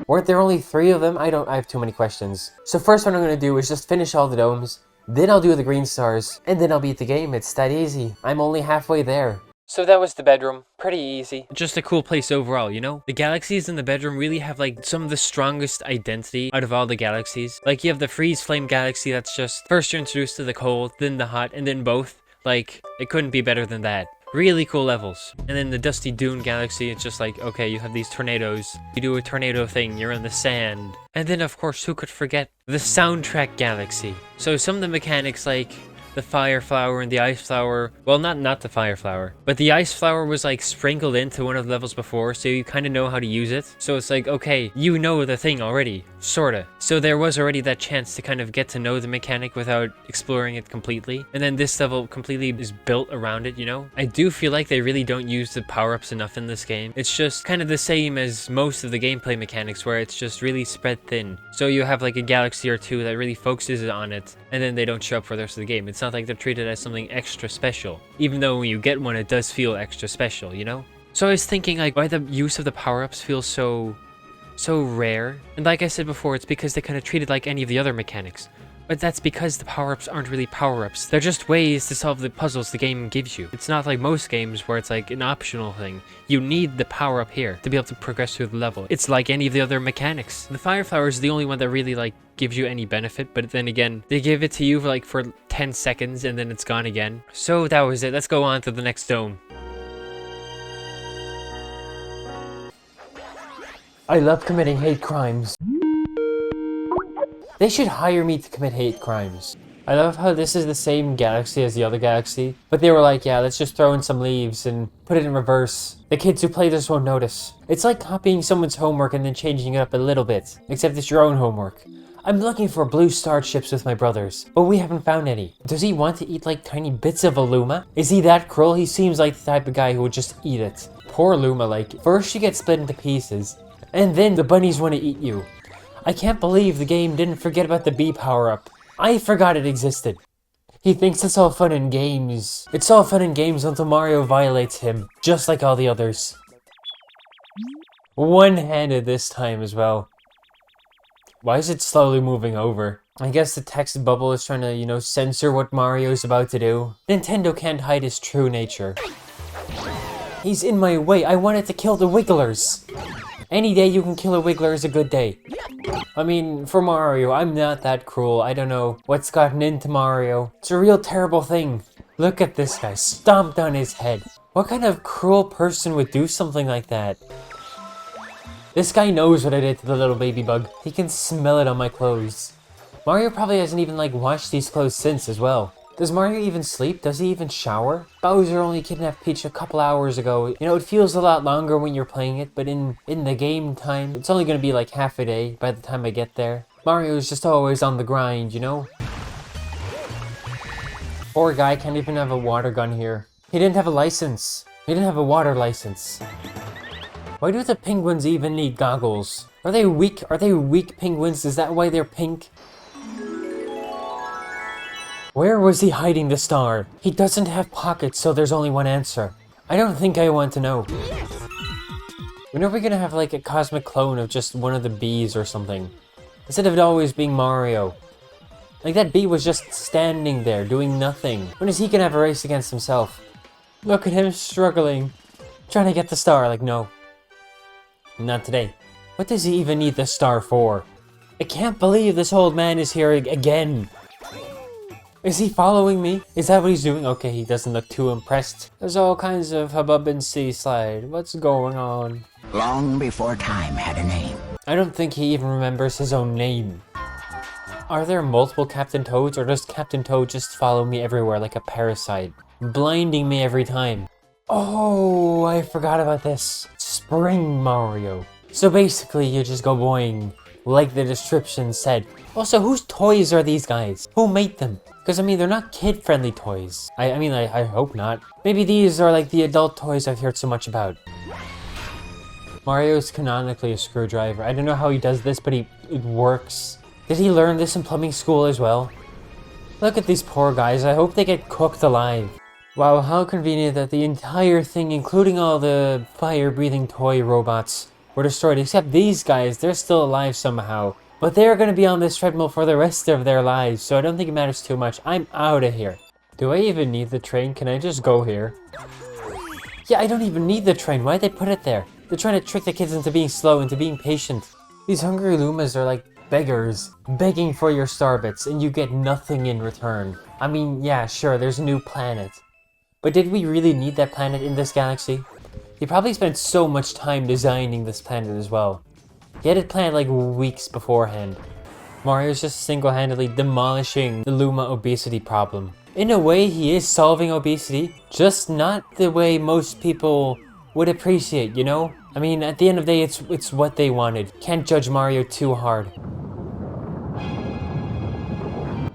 Speaker 1: Weren't there only 3 of them? I have too many questions. So first what I'm gonna do is just finish all the domes, then I'll do the green stars, and then I'll beat the game. It's that easy. I'm only halfway there. So that was the bedroom. Pretty easy. Just a cool place overall, you know? The galaxies in the bedroom really have like some of the strongest identity out of all the galaxies. Like you have the freeze flame galaxy that's just first you're introduced to the cold, then the hot, and then both. Like, it couldn't be better than that. Really cool levels. And then the Dusty Dune Galaxy, it's just like, okay, you have these tornadoes. You do a tornado thing, you're in the sand. And then, of course, who could forget the Soundtrack Galaxy? So some of the mechanics, like the Fire Flower and the Ice Flower, well, not the Fire Flower, but the Ice Flower was like sprinkled into one of the levels before, so you kind of know how to use it. So it's like, okay, you know the thing already, sorta. So there was already that chance to kind of get to know the mechanic without exploring it completely. And then this level completely is built around it, you know? I do feel like they really don't use the power-ups enough in this game. It's just kind of the same as most of the gameplay mechanics, where it's just really spread thin. So you have like a galaxy or two that really focuses on it, and then they don't show up for the rest of the game. It's not like they're treated as something extra special, even though when you get one it does feel extra special, you know? So I was thinking, like, why the use of the power-ups feels so rare. And like I said before, it's because they kind of treat it like any of the other mechanics. But that's because the power-ups aren't really power-ups. They're just ways to solve the puzzles the game gives you. It's not like most games where it's like an optional thing. You need the power-up here to be able to progress through the level. It's like any of the other mechanics. The Fire Flower is the only one that really like gives you any benefit, but then again, they give it to you for like 10 seconds and then it's gone again. So that was it. Let's go on to the next dome. I love committing hate crimes. They should hire me to commit hate crimes. I love how this is the same galaxy as the other galaxy, but they were like, yeah, let's just throw in some leaves and put it in reverse. The kids who play this won't notice. It's like copying someone's homework and then changing it up a little bit, except it's your own homework. I'm looking for blue star chips with my brothers, but we haven't found any. Does he want to eat like tiny bits of Illuma? Is he that cruel? He seems like the type of guy who would just eat it. Poor Luma, like, first you get split into pieces, and then the bunnies want to eat you. I can't believe the game didn't forget about the bee power-up. I forgot it existed. He thinks it's all fun and games. It's all fun and games until Mario violates him, just like all the others. One-handed this time as well. Why is it slowly moving over? I guess the text bubble is trying to, you know, censor what Mario's about to do. Nintendo can't hide his true nature. He's in my way. I wanted to kill the Wigglers. Any day you can kill a Wiggler is a good day. I mean, for Mario, I'm not that cruel. I don't know what's gotten into Mario. It's a real terrible thing. Look at this guy, stomped on his head. What kind of cruel person would do something like that? This guy knows what I did to the little baby bug. He can smell it on my clothes. Mario probably hasn't even like washed these clothes since as well. Does Mario even sleep? Does he even shower? Bowser only kidnapped Peach a couple hours ago. You know, it feels a lot longer when you're playing it, but in the game time, it's only gonna be like half a day by the time I get there. Mario's just always on the grind, you know? Poor guy can't even have a water gun here. He didn't have a license. He didn't have a water license. Why do the penguins even need goggles? Are they weak? Are they weak penguins? Is that why they're pink? Where was he hiding the star? He doesn't have pockets, so there's only one answer. I don't think I want to know. When are we gonna have like a cosmic clone of just one of the bees or something? Instead of it always being Mario. Like that bee was just standing there, doing nothing. When is he gonna have a race against himself? Look at him struggling. Trying to get the star, like no. Not today. What does he even need the star for? I can't believe this old man is here again. Is he following me? Is that what he's doing? Okay, he doesn't look too impressed. There's all kinds of hubbub and sea slide. What's going on?
Speaker 4: Long before time had a name.
Speaker 1: I don't think he even remembers his own name. Are there multiple Captain Toads, or does Captain Toad just follow me everywhere like a parasite, blinding me every time? Oh, I forgot about this. Spring Mario. So basically, you just go boing, like the description said. Also, whose toys are these guys? Who made them? Because, I mean, they're not kid-friendly toys. I mean, I hope not. Maybe these are like the adult toys I've heard so much about. Mario's canonically a screwdriver. I don't know how he does this, but it works. Did he learn this in plumbing school as well? Look at these poor guys. I hope they get cooked alive. Wow, how convenient that the entire thing, including all the fire-breathing toy robots, were destroyed. Except these guys, they're still alive somehow. But they're gonna be on this treadmill for the rest of their lives, so I don't think it matters too much. I'm out of here. Do I even need the train? Can I just go here? Yeah, I don't even need the train. Why'd they put it there? They're trying to trick the kids into being slow, into being patient. These hungry Lumas are like beggars, begging for your star bits, and you get nothing in return. I mean, yeah, sure, there's a new planet. But did we really need that planet in this galaxy? He probably spent so much time designing this planet as well. He had it planned like weeks beforehand. Mario's just single-handedly demolishing the Luma obesity problem. In a way, he is solving obesity, just not the way most people would appreciate, you know? I mean, at the end of the day, it's what they wanted. Can't judge Mario too hard.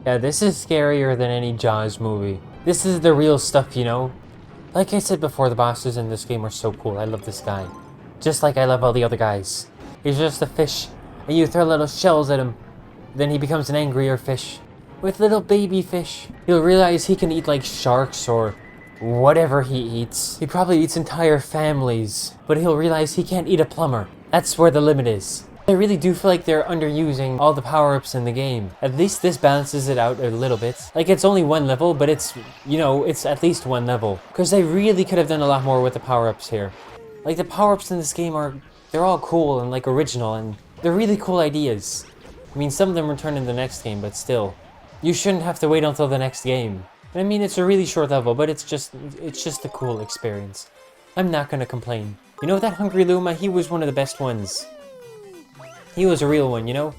Speaker 1: Yeah, this is scarier than any Jaws movie. This is the real stuff, you know? Like I said before, the bosses in this game are so cool. I love this guy. Just like I love all the other guys. He's just a fish, and you throw little shells at him. Then he becomes an angrier fish. With little baby fish. He'll realize he can eat like sharks or whatever he eats. He probably eats entire families. But he'll realize he can't eat a plumber. That's where the limit is. I really do feel like they're underusing all the power-ups in the game. At least this balances it out a little bit. Like, it's only one level, but it's, you know, it's at least one level. Because they really could have done a lot more with the power-ups here. Like, the power-ups in this game they're all cool and, like, original, and they're really cool ideas. I mean, some of them return in the next game, but still. You shouldn't have to wait until the next game. I mean, it's a really short level, but it's just a cool experience. I'm not gonna complain. You know, that Hungry Luma, he was one of the best ones. He was a real one, you know?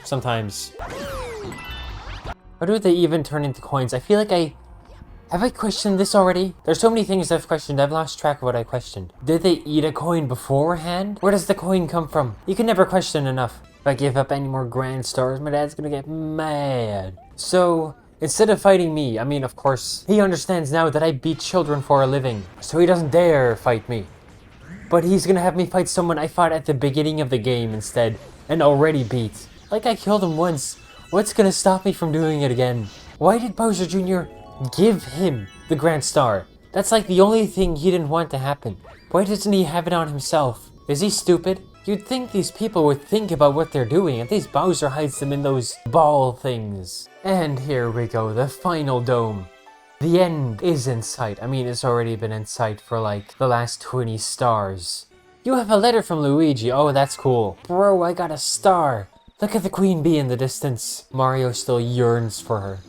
Speaker 1: Sometimes. How do they even turn into coins? I feel like have I questioned this already? There's so many things I've questioned, I've lost track of what I questioned. Did they eat a coin beforehand? Where does the coin come from? You can never question enough. If I give up any more grand stars, my dad's gonna get mad. So, instead of fighting me, I mean, of course, he understands now that I beat children for a living. So he doesn't dare fight me. But he's gonna have me fight someone I fought at the beginning of the game instead, and already beat. Like, I killed him once. What's gonna stop me from doing it again? Why did Bowser Jr. give him the Grand Star? That's like the only thing he didn't want to happen. Why doesn't he have it on himself? Is he stupid? You'd think these people would think about what they're doing, at least Bowser hides them in those ball things. And here we go, the final dome. The end is in sight. I mean, it's already been in sight for like the last 20 stars. You have a letter from Luigi. Oh, that's cool. Bro, I got a star. Look at the queen bee in the distance. Mario still yearns for her.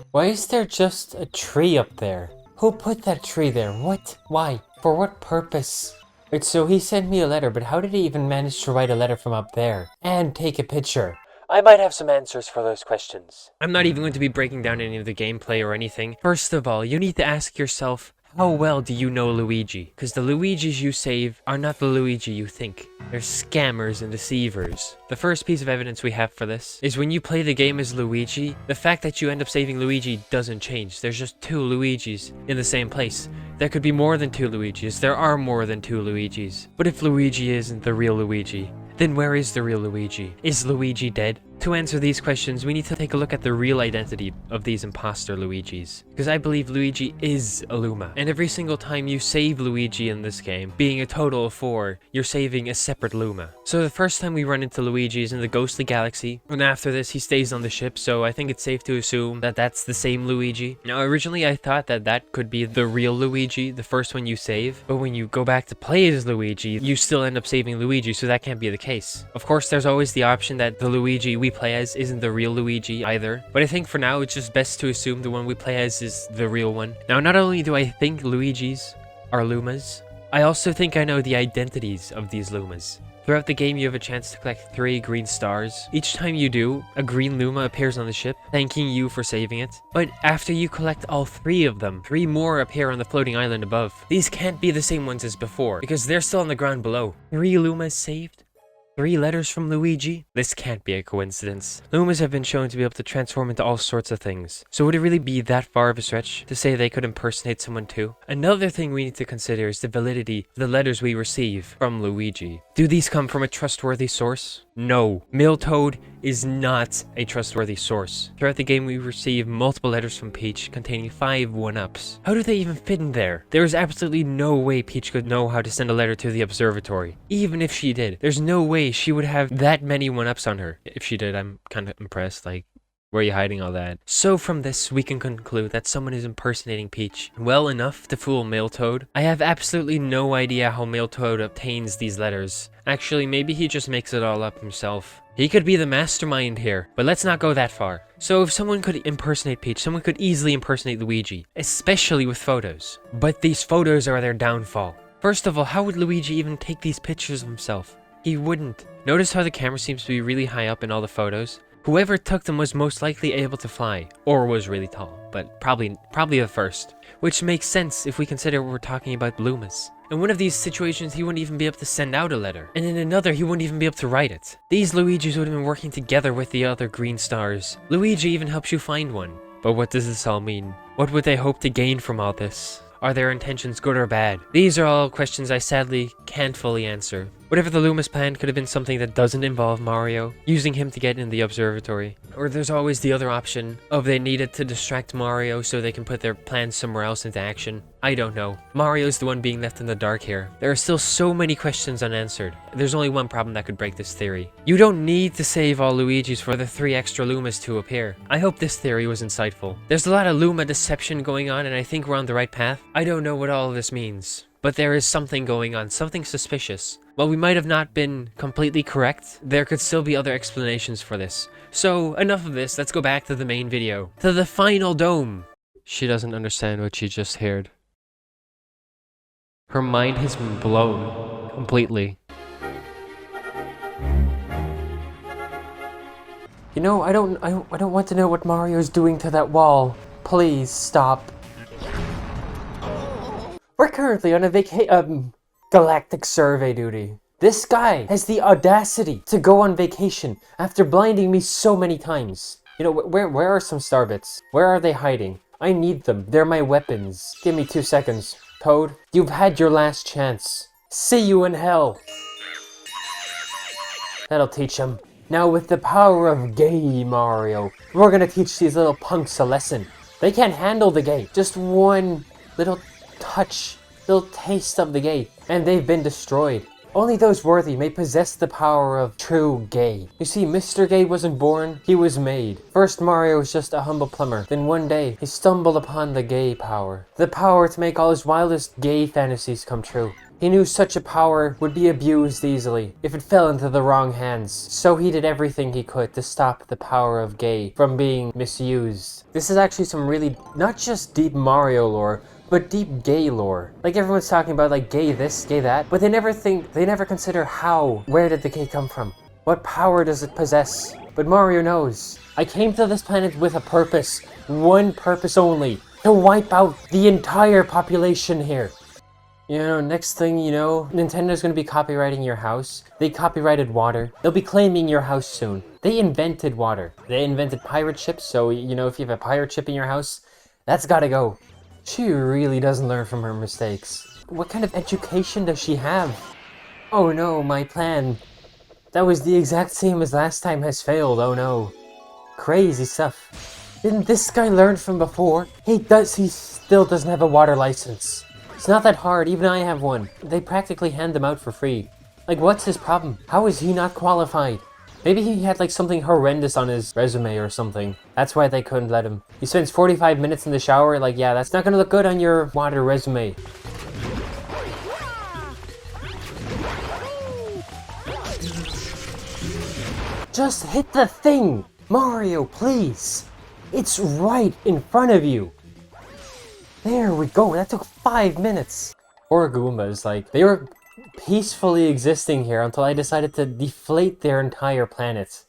Speaker 1: Why is there just a tree up there? Who put that tree there? What? Why? For what purpose? Wait, so he sent me a letter, but how did he even manage to write a letter from up there? And take a picture? I might have some answers for those questions. I'm not even going to be breaking down any of the gameplay or anything. First of all, you need to ask yourself, how well do you know Luigi? Because the Luigis you save are not the Luigi you think. They're scammers and deceivers. The first piece of evidence we have for this is when you play the game as Luigi, the fact that you end up saving Luigi doesn't change. There's just two Luigis in the same place. There could be more than two Luigis. There are more than two Luigis. But if Luigi isn't the real Luigi, then where is the real Luigi? Is Luigi dead? To answer these questions, we need to take a look at the real identity of these imposter Luigis. Because I believe Luigi is a Luma. And every single time you save Luigi in this game, being a total of 4, you're saving a separate Luma. So the first time we run into Luigi is in the Ghostly Galaxy, and after this he stays on the ship, so I think it's safe to assume that that's the same Luigi. Now originally I thought that that could be the real Luigi, the first one you save, but when you go back to play as Luigi, you still end up saving Luigi, so that can't be the case. Of course, there's always the option that the Luigi we play as isn't the real Luigi either, but I think for now it's just best to assume the one we play as is the real one. Now, not only do I think Luigis are Lumas, I also think I know the identities of these Lumas. Throughout the game, you have a chance to collect 3 green stars. Each time you do, a green Luma appears on the ship, thanking you for saving it. But after you collect all 3 of them, 3 more appear on the floating island above. These can't be the same ones as before, because they're still on the ground below. 3 Lumas saved? 3 letters from Luigi? This can't be a coincidence. Lumas have been shown to be able to transform into all sorts of things. So would it really be that far of a stretch to say they could impersonate someone too? Another thing we need to consider is the validity of the letters we receive from Luigi. Do these come from a trustworthy source? No. Miltoad is not a trustworthy source. Throughout the game, we receive multiple letters from Peach containing 5 1-ups. How do they even fit in there? There is absolutely no way Peach could know how to send a letter to the observatory. Even if she did, there's no way she would have that many 1-ups on her. If she did, I'm kind of impressed. Like, Where are you hiding all that? So from this, we can conclude that someone is impersonating Peach well enough to fool Miltoad. I have absolutely no idea how Miltoad obtains these letters. Actually, maybe he just makes it all up himself. He could be the mastermind here, but let's not go that far. So if someone could impersonate Peach, someone could easily impersonate Luigi, especially with photos. But these photos are their downfall. First of all, how would Luigi even take these pictures of himself? He wouldn't. Notice how the camera seems to be really high up in all the photos? Whoever took them was most likely able to fly, or was really tall, but probably the first. Which makes sense if we consider we're talking about Loomis. In one of these situations, he wouldn't even be able to send out a letter, and in another, he wouldn't even be able to write it. These Luigis would have been working together with the other green stars. Luigi even helps you find one. But what does this all mean? What would they hope to gain from all this? Are their intentions good or bad? These are all questions I sadly can't fully answer. Whatever the Loomis plan could have been something that doesn't involve Mario, using him to get in the observatory. Or there's always the other option of they needed to distract Mario so they can put their plans somewhere else into action. I don't know. Mario's the one being left in the dark here. There are still so many questions unanswered. There's only one problem that could break this theory. You don't need to save all Luigis for the 3 extra Lumas to appear. I hope this theory was insightful. There's a lot of Luma deception going on and I think we're on the right path. I don't know what all of this means. But there is something going on, something suspicious. While we might have not been completely correct, there could still be other explanations for this. So, enough of this, let's go back to the main video. To the final dome! She doesn't understand what she just heard. Her mind has been blown. Completely. You know, I don't want to know what Mario's doing to that wall. Please, stop. We're currently on a galactic survey duty. This guy has the audacity to go on vacation after blinding me so many times. You know, where are some starbits? Where are they hiding? I need them. They're my weapons. Give me 2 seconds. Toad, you've had your last chance. See you in hell. That'll teach him. Now with the power of gay Mario, we're gonna teach these little punks a lesson. They can't handle the gay. Just one little touch, little taste of the gay, and they've been destroyed. Only those worthy may possess the power of true gay. You see, Mr. Gay wasn't born, he was made. First Mario was just a humble plumber, then one day he stumbled upon the gay power. The power to make all his wildest gay fantasies come true. He knew such a power would be abused easily if it fell into the wrong hands, so he did everything he could to stop the power of gay from being misused. This is actually some really, not just deep Mario lore, but deep gay lore. Like everyone's talking about like gay this, gay that, but they never consider where did the gay come from? What power does it possess? But Mario knows. I came to this planet with a purpose, one purpose only, to wipe out the entire population here. You know, next thing you know, Nintendo's gonna be copyrighting your house. They copyrighted water. They'll be claiming your house soon. They invented water. They invented pirate ships, so you know, if you have a pirate ship in your house, that's gotta go. She really doesn't learn from her mistakes. What kind of education does she have? Oh no, my plan that was the exact same as last time has failed, oh no. Crazy stuff. Didn't this guy learn from before? He still doesn't have a water license. It's not that hard, even I have one. They practically hand them out for free. Like, what's his problem? How is he not qualified? Maybe he had like something horrendous on his resume or something. That's why they couldn't let him. He spends 45 minutes in the shower, like, yeah, that's not gonna look good on your water resume. Just hit the thing! Mario, please! It's right in front of you! There we go, that took 5 minutes! Poor Goombas, like, they were peacefully existing here until I decided to deflate their entire planet.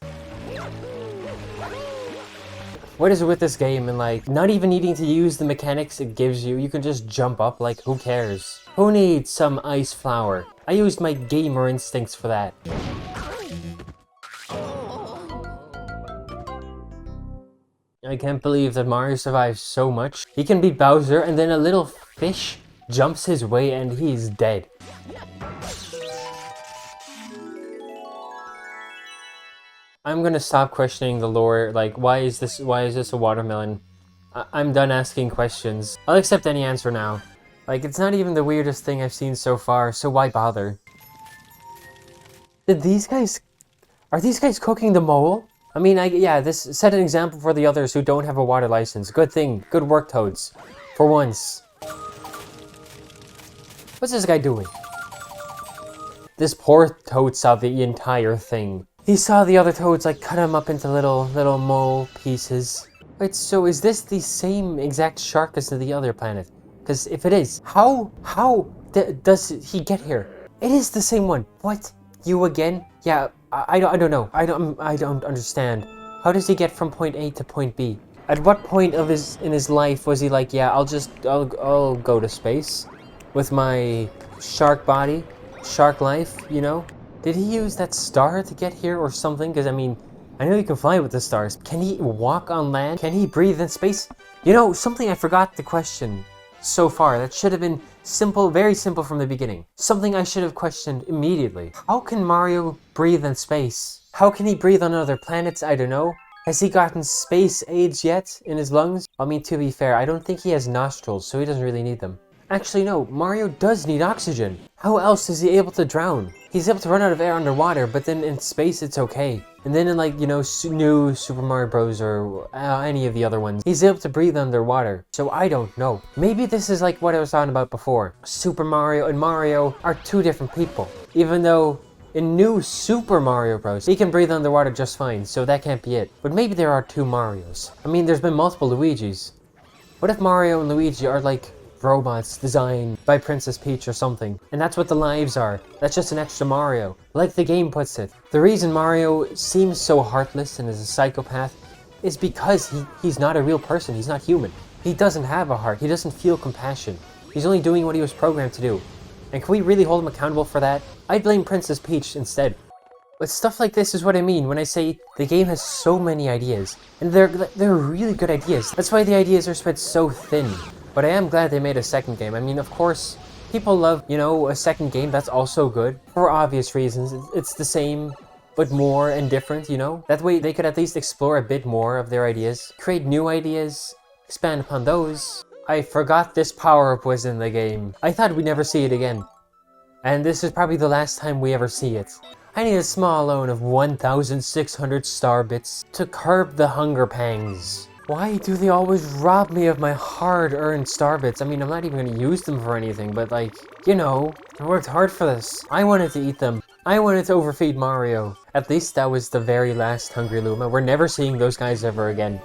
Speaker 1: What is it with this game and like, not even needing to use the mechanics it gives you, you can just jump up, like, who cares? Who needs some ice flower? I used my gamer instincts for that. I can't believe that Mario survives so much. He can beat Bowser and then a little fish jumps his way and he's dead. I'm gonna stop questioning the lore, like, why is this a watermelon? I'm done asking questions. I'll accept any answer now. Like, it's not even the weirdest thing I've seen so far, so why bother? Are these guys cooking the mole? I mean, yeah, this set an example for the others who don't have a water license. Good thing. Good work, Toads. For once. What's this guy doing? This poor Toad saw the entire thing. He saw the other Toads like cut him up into little mole pieces. Wait, so is this the same exact shark as the other planet? Because if it is, how does he get here? It is the same one. What? You again? Yeah, I don't know. I don't understand. How does he get from point A to point B? At what point in his life was he like, yeah, I'll go to space with my shark body, shark life, you know? Did he use that star to get here or something? Because I mean, I know you can fly with the stars. Can he walk on land? Can he breathe in space? You know, something I forgot to question so far that should have been simple, very simple from the beginning. Something I should have questioned immediately. How can Mario breathe in space? How can he breathe on other planets? I don't know. Has he gotten space AIDS yet in his lungs? I mean, to be fair, I don't think he has nostrils, so he doesn't really need them. Actually, no, Mario does need oxygen. How else is he able to drown? He's able to run out of air underwater, but then in space it's okay. And then in like, you know, new Super Mario Bros. Or any of the other ones, he's able to breathe underwater. So I don't know. Maybe this is like what I was talking about before. Super Mario and Mario are two different people. Even though in new Super Mario Bros. He can breathe underwater just fine, so that can't be it. But maybe there are two Marios. I mean, there's been multiple Luigis. What if Mario and Luigi are like robots designed by Princess Peach or something, and that's what the lives are? That's just an extra Mario, like the game puts it. The reason Mario seems so heartless and is a psychopath is because he's not a real person. He's not human. He doesn't have a heart. He doesn't feel compassion. He's only doing what he was programmed to do. And can we really hold him accountable for that? I'd blame Princess Peach instead. But stuff like this is what I mean when I say the game has so many ideas, and they're really good ideas. That's why the ideas are spread so thin. But I am glad they made a second game. I mean, of course, people love, you know, a second game. That's also good. For obvious reasons. It's the same, but more and different, you know? That way they could at least explore a bit more of their ideas. Create new ideas. Expand upon those. I forgot this power-up was in the game. I thought we'd never see it again. And this is probably the last time we ever see it. I need a small loan of 1,600 star bits to curb the hunger pangs. Why do they always rob me of my hard-earned star bits? I mean, I'm not even going to use them for anything, but like, you know, I worked hard for this. I wanted to eat them. I wanted to overfeed Mario. At least that was the very last Hungry Luma. We're never seeing those guys ever again.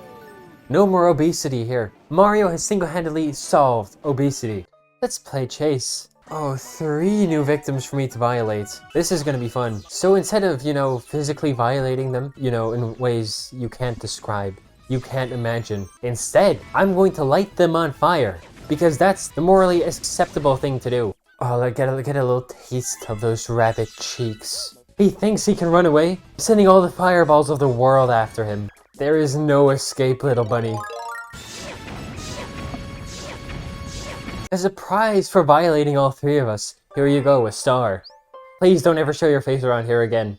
Speaker 1: No more obesity here. Mario has single-handedly solved obesity. Let's play chase. Oh, 3 new victims for me to violate. This is gonna be fun. So instead of, you know, physically violating them, you know, in ways you can't describe, you can't imagine. Instead, I'm going to light them on fire, because that's the morally acceptable thing to do. Oh, I get a little taste of those rabbit cheeks. He thinks he can run away, sending all the fireballs of the world after him. There is no escape, little bunny. As a prize for violating all 3 of us, here you go, a star. Please don't ever show your face around here again.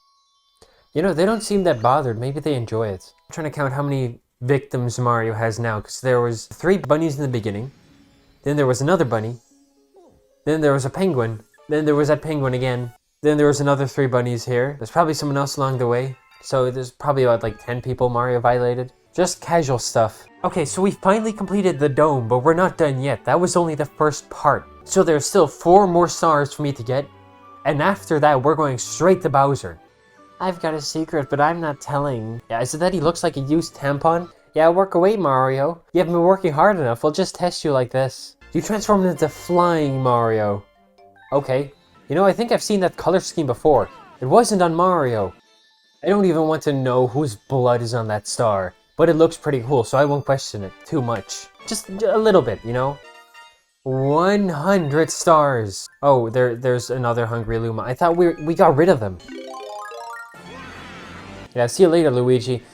Speaker 1: You know, they don't seem that bothered. Maybe they enjoy it. I'm trying to count how many victims Mario has now, because there was 3 bunnies in the beginning, then there was another bunny, then there was a penguin, then there was that penguin again, then there was another 3 bunnies here. There's probably someone else along the way, so there's probably about like 10 people Mario violated. Just casual stuff. Okay, so we finally completed the dome, but we're not done yet. That was only the first part. So there's still 4 more stars for me to get, and after that we're going straight to Bowser. I've got a secret, but I'm not telling. Yeah, is it that he looks like a used tampon? Yeah, work away, Mario. You haven't been working hard enough. We'll just test you like this. You transformed into Flying Mario. Okay. You know, I think I've seen that color scheme before. It wasn't on Mario. I don't even want to know whose blood is on that star. But it looks pretty cool, so I won't question it too much. Just a little bit, you know? 100 stars. Oh, there's another Hungry Luma. I thought we got rid of them. Yeah, see you later, Luigi.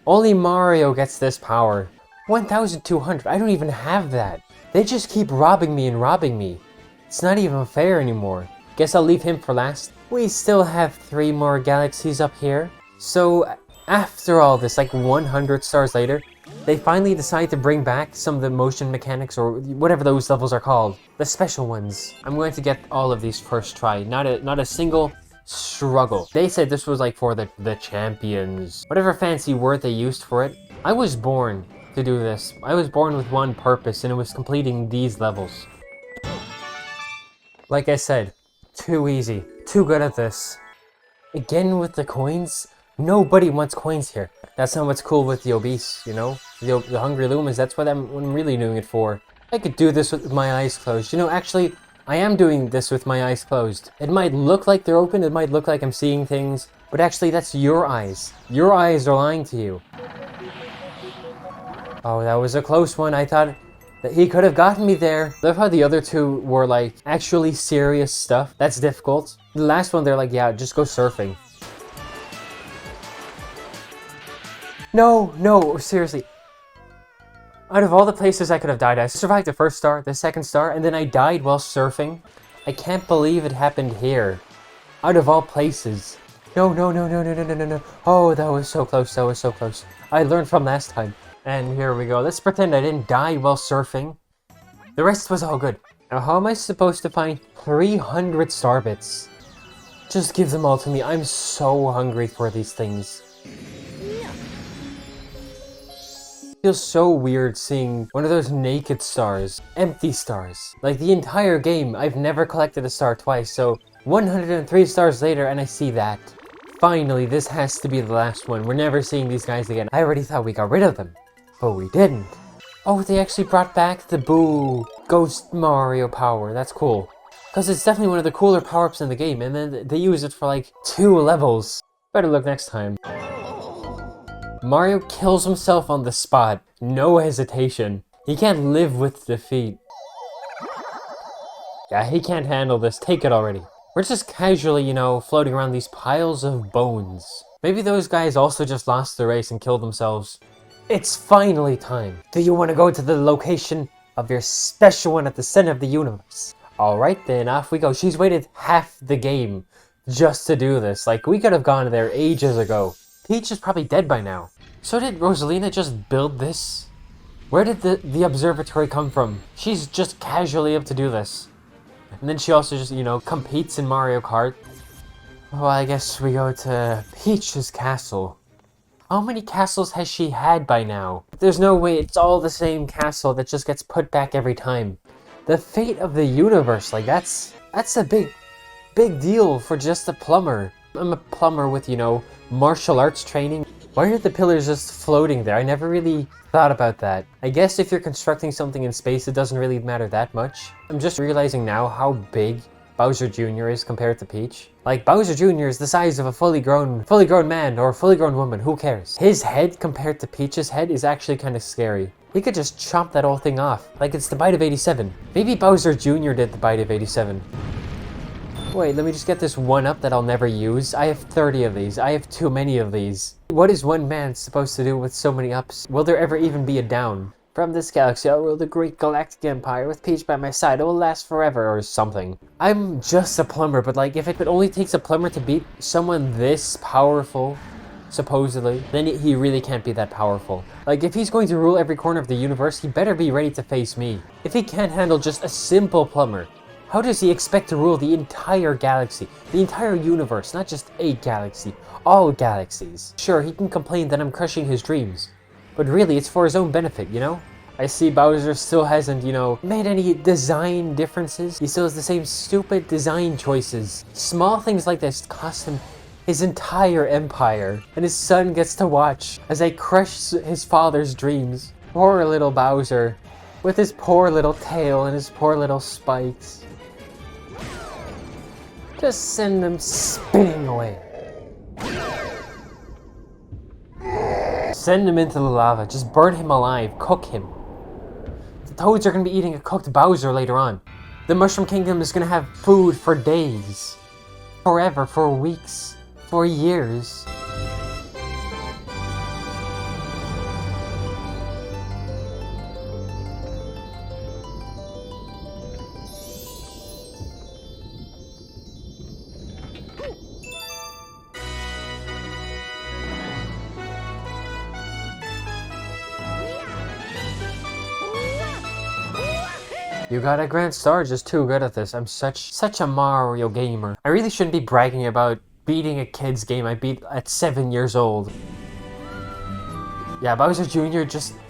Speaker 1: Only Mario gets this power. 1,200. I don't even have that. They just keep robbing me and robbing me. It's not even fair anymore. Guess I'll leave him for last. We still have 3 more galaxies up here. So after all this, like 100 stars later, they finally decide to bring back some of the motion mechanics, or whatever those levels are called. The special ones. I'm going to get all of these first try. Not a single struggle. They said this was like for the champions. Whatever fancy word they used for it. I was born to do this. I was born with one purpose, and it was completing these levels. Like I said, too easy. Too good at this. Again with the coins? Nobody wants coins here. That's not what's cool with the obese, you know? The hungry Lumens, that's what I'm really doing it for. I could do this with my eyes closed. You know, actually, I am doing this with my eyes closed. It might look like they're open, it might look like I'm seeing things, but actually that's your eyes. Your eyes are lying to you. Oh, that was a close one. I thought that he could have gotten me there. Love how the other two were like actually serious stuff. That's difficult. The last one, they're like, yeah, just go surfing. No, no, seriously. Out of all the places I could have died, I survived the first star, the second star, and then I died while surfing. I can't believe it happened here. Out of all places. No, no, no, no, no, no, no, no, no. Oh, that was so close, that was so close. I learned from last time. And here we go. Let's pretend I didn't die while surfing. The rest was all good. Now, how am I supposed to find 300 star bits? Just give them all to me. I'm so hungry for these things. Feels so weird seeing one of those naked stars, empty stars. Like the entire game, I've never collected a star twice, so 103 stars later and I see that. Finally, this has to be the last one. We're never seeing these guys again. I already thought we got rid of them, but we didn't. Oh, they actually brought back the Boo Ghost Mario power. That's cool. Because it's definitely one of the cooler power-ups in the game, and then they use it for like 2 levels. Better look next time. Mario kills himself on the spot. No hesitation. He can't live with defeat. Yeah, he can't handle this. Take it already. We're just casually, you know, floating around these piles of bones. Maybe those guys also just lost the race and killed themselves. It's finally time. Do you want to go to the location of your special one at the center of the universe? Alright then, off we go. She's waited half the game just to do this. Like, we could have gone there ages ago. Peach is probably dead by now. So did Rosalina just build this? Where did the observatory come from? She's just casually up to do this. And then she also just, you know, competes in Mario Kart. Well, I guess we go to Peach's castle. How many castles has she had by now? There's no way it's all the same castle that just gets put back every time. The fate of the universe, like that's a big deal for just a plumber. I'm a plumber with, you know, martial arts training. Why are the pillars just floating there? I never really thought about that. I guess if you're constructing something in space, it doesn't really matter that much. I'm just realizing now how big Bowser Jr. is compared to Peach. Like, Bowser Jr. is the size of a fully grown man or a fully grown woman, who cares? His head compared to Peach's head is actually kind of scary. He could just chop that whole thing off, like it's the bite of 87. Maybe Bowser Jr. did the bite of 87. Wait, let me just get this one up that I'll never use. I have 30 of these. I have too many of these. What is one man supposed to do with so many ups? Will there ever even be a down? From this galaxy, I'll rule the great galactic empire. With Peach by my side, it will last forever, or something. I'm just a plumber, but like, if it only takes a plumber to beat someone this powerful, supposedly, then he really can't be that powerful. Like, if he's going to rule every corner of the universe, he better be ready to face me. If he can't handle just a simple plumber, how does he expect to rule the entire galaxy? The entire universe, not just a galaxy, all galaxies. Sure, he can complain that I'm crushing his dreams, but really it's for his own benefit, you know? I see Bowser still hasn't, you know, made any design differences. He still has the same stupid design choices. Small things like this cost him his entire empire, and his son gets to watch as I crush his father's dreams. Poor little Bowser, with his poor little tail and his poor little spikes. Just send them spinning away. Send him into the lava. Just burn him alive. Cook him. The Toads are going to be eating a cooked Bowser later on. The Mushroom Kingdom is going to have food for days. Forever. For weeks. For years. You got a grand star, just too good at this. I'm such a Mario gamer. I really shouldn't be bragging about beating a kid's game I beat at 7 years old. Yeah, Bowser Jr.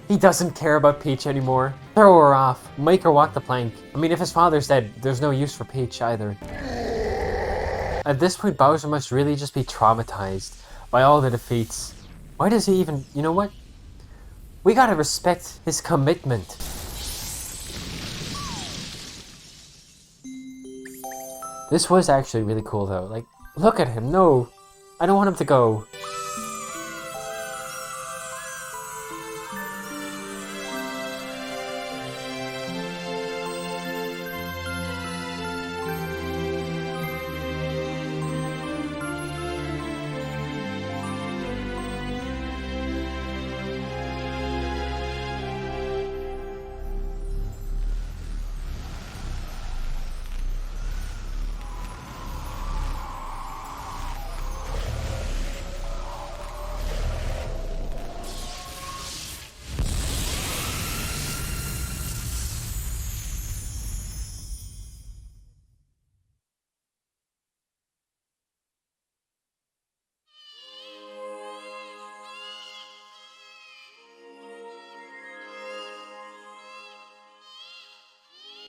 Speaker 1: he doesn't care about Peach anymore. Throw her off. Make her walk the plank. I mean, if his father's dead, there's no use for Peach either. At this point, Bowser must really just be traumatized by all the defeats. Why does he even... You know what? We gotta respect his commitment. This was actually really cool though. Like, look at him. No, I don't want him to go.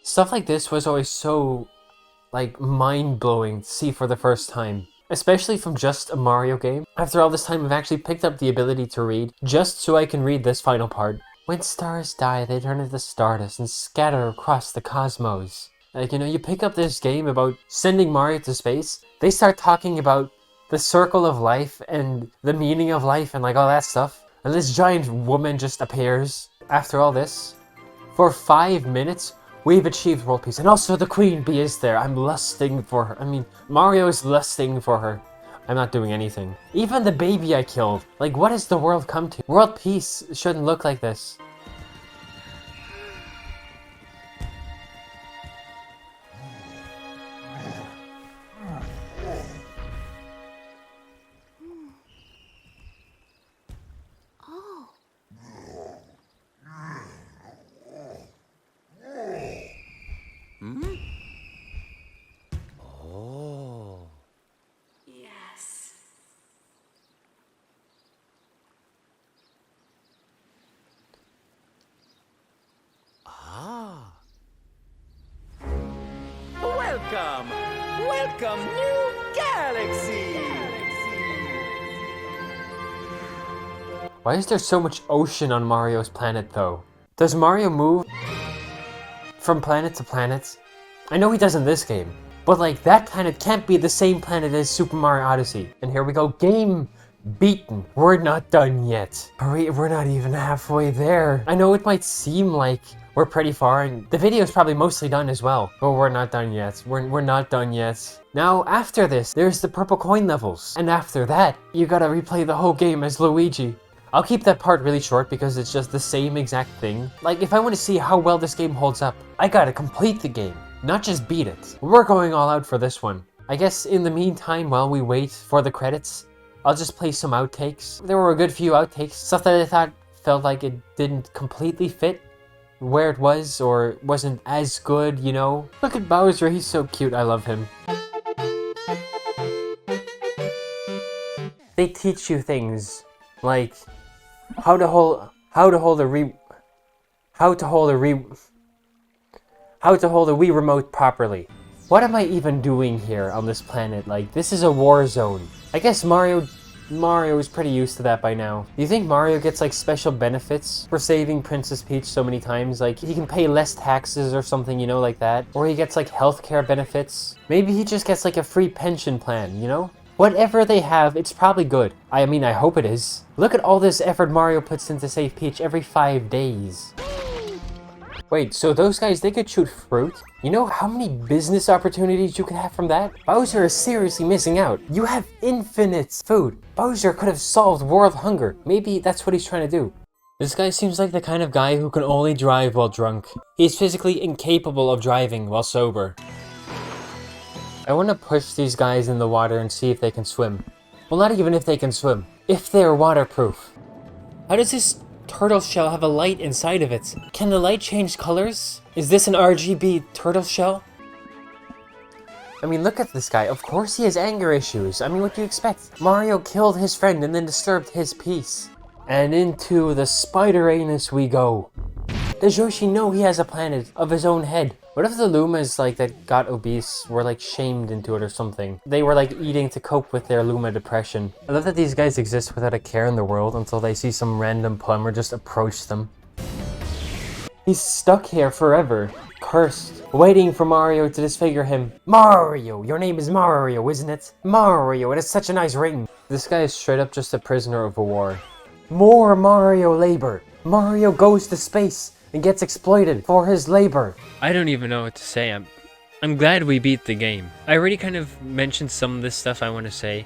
Speaker 1: Stuff like this was always so, like, mind-blowing to see for the first time. Especially from just a Mario game. After all this time, I've actually picked up the ability to read, just so I can read this final part. When stars die, they turn into stardust and scatter across the cosmos. Like, you know, you pick up this game about sending Mario to space, they start talking about the circle of life and the meaning of life and like all that stuff. And this giant woman just appears. After all this, for 5 minutes, we've achieved world peace. And also the Queen Bee is there. I'm lusting for her. I mean, Mario is lusting for her. I'm not doing anything. Even the baby I killed. Like, what has the world come to? World peace shouldn't look like this.
Speaker 2: Yes.
Speaker 5: Welcome! Welcome, new galaxy!
Speaker 1: Why is there so much ocean on Mario's planet, though? Does Mario move from planet to planet? I know he does in this game, but like, that planet can't be the same planet as Super Mario Odyssey. And here we go, game beaten. We're not done yet. We're not even halfway there. I know it might seem like we're pretty far, and the video is probably mostly done as well, but we're not done yet. We're not done yet. Now, after this, there's the purple coin levels. And after that, you gotta replay the whole game as Luigi. I'll keep that part really short because it's just the same exact thing. Like, if I want to see how well this game holds up, I gotta complete the game, not just beat it. We're going all out for this one. I guess in the meantime, while we wait for the credits, I'll just play some outtakes. There were a good few outtakes, stuff that I thought felt like it didn't completely fit where it was or wasn't as good, you know? Look at Bowser, he's so cute, I love him. They teach you things like how to hold a Wii remote properly. What am I even doing here on this planet? Like, this is a war zone. I guess Mario is pretty used to that by now. Do you think Mario gets like special benefits for saving Princess Peach so many times? Like, he can pay less taxes or something, you know, like that? Or he gets like healthcare benefits? Maybe he just gets like a free pension plan, you know? Whatever they have, it's probably good. I mean, I hope it is. Look at all this effort Mario puts in to save Peach every 5 days. Wait, so those guys, they could shoot fruit? You know how many business opportunities you could have from that? Bowser is seriously missing out. You have infinite food. Bowser could have solved world hunger. Maybe that's what he's trying to do. This guy seems like the kind of guy who can only drive while drunk. He's physically incapable of driving while sober. I want to push these guys in the water and see if they can swim. Well, not even if they can swim. If they're waterproof. How does this turtle shell have a light inside of it. Can the light change colors? Is this an RGB turtle shell? I mean, look at this guy. Of course he has anger issues. I mean, what do you expect? Mario killed his friend and then disturbed his peace. And into the spider anus we go. Does Yoshi know he has a planet of his own head? What if the Lumas, like, that got obese were, like, shamed into it or something? They were, like, eating to cope with their Luma depression. I love that these guys exist without a care in the world until they see some random plumber just approach them. He's stuck here forever, cursed, waiting for Mario to disfigure him. Mario! Your name is Mario, isn't it? Mario, it is such a nice ring. This guy is straight up just a prisoner of war. More Mario labor. Mario goes to space and gets exploited for his labor. I don't even know what to say. I'm glad we beat the game. I already kind of mentioned some of this stuff I want to say.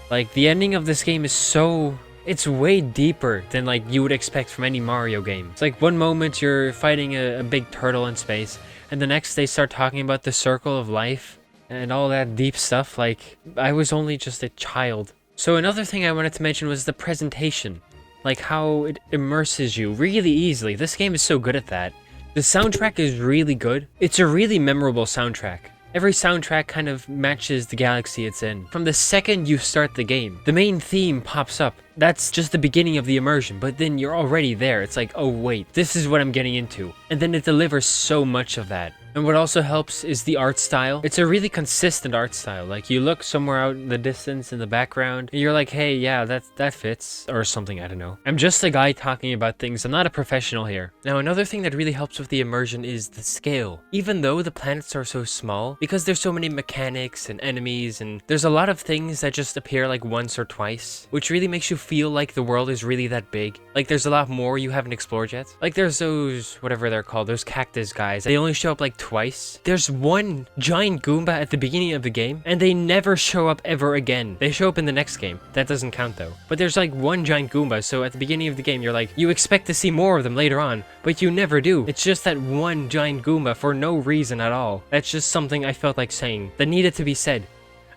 Speaker 1: Like, the ending of this game is so... It's way deeper than, like, you would expect from any Mario game. It's like one moment you're fighting a big turtle in space, and the next they start talking about the circle of life and all that deep stuff. Like, I was only just a child. So another thing I wanted to mention was the presentation. Like how it immerses you really easily. This game is so good at that. The soundtrack is really good. It's a really memorable soundtrack. Every soundtrack kind of matches the galaxy it's in. From the second you start the game, the main theme pops up. That's just the beginning of the immersion, but then you're already there. It's like, oh wait, this is what I'm getting into. And then it delivers so much of that. And what also helps is the art style. It's a really consistent art style. Like, you look somewhere out in the distance in the background, and you're like, hey, yeah, that fits, or something, I don't know. I'm just a guy talking about things. I'm not a professional here. Now, another thing that really helps with the immersion is the scale. Even though the planets are so small, because there's so many mechanics and enemies, and there's a lot of things that just appear like once or twice, which really makes you feel like the world is really that big. Like, there's a lot more you haven't explored yet. Like, there's those, whatever they're called, those cactus guys. They only show up like twice. There's one giant Goomba at the beginning of the game, and they never show up ever again. They show up in the next game. That doesn't count though. But there's like one giant Goomba, so at the beginning of the game, you're like, you expect to see more of them later on, but you never do. It's just that one giant Goomba for no reason at all. That's just something I felt like saying that needed to be said.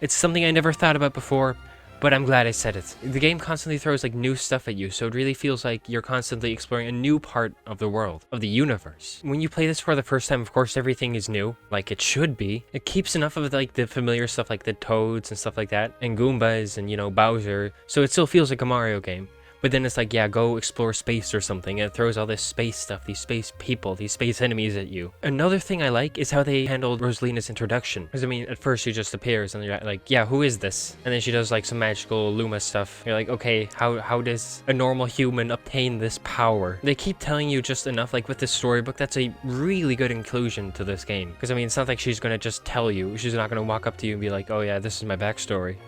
Speaker 1: It's something I never thought about before, but I'm glad I said it. The game constantly throws like new stuff at you, so it really feels like you're constantly exploring a new part of the world, of the universe. When you play this for the first time, of course, everything is new, like it should be. It keeps enough of like the familiar stuff like the Toads and stuff like that, and Goombas and, you know, Bowser, so it still feels like a Mario game. But then it's like, yeah, go explore space or something, and it throws all this space stuff, these space people, these space enemies at you. Another thing I like is how they handled Rosalina's introduction. Because, I mean, at first she just appears, and you're like, yeah, who is this? And then she does, like, some magical Luma stuff. You're like, okay, how does a normal human obtain this power? They keep telling you just enough, like, with the storybook, that's a really good inclusion to this game. Because, I mean, it's not like she's gonna just tell you. She's not gonna walk up to you and be like, oh yeah, this is my backstory.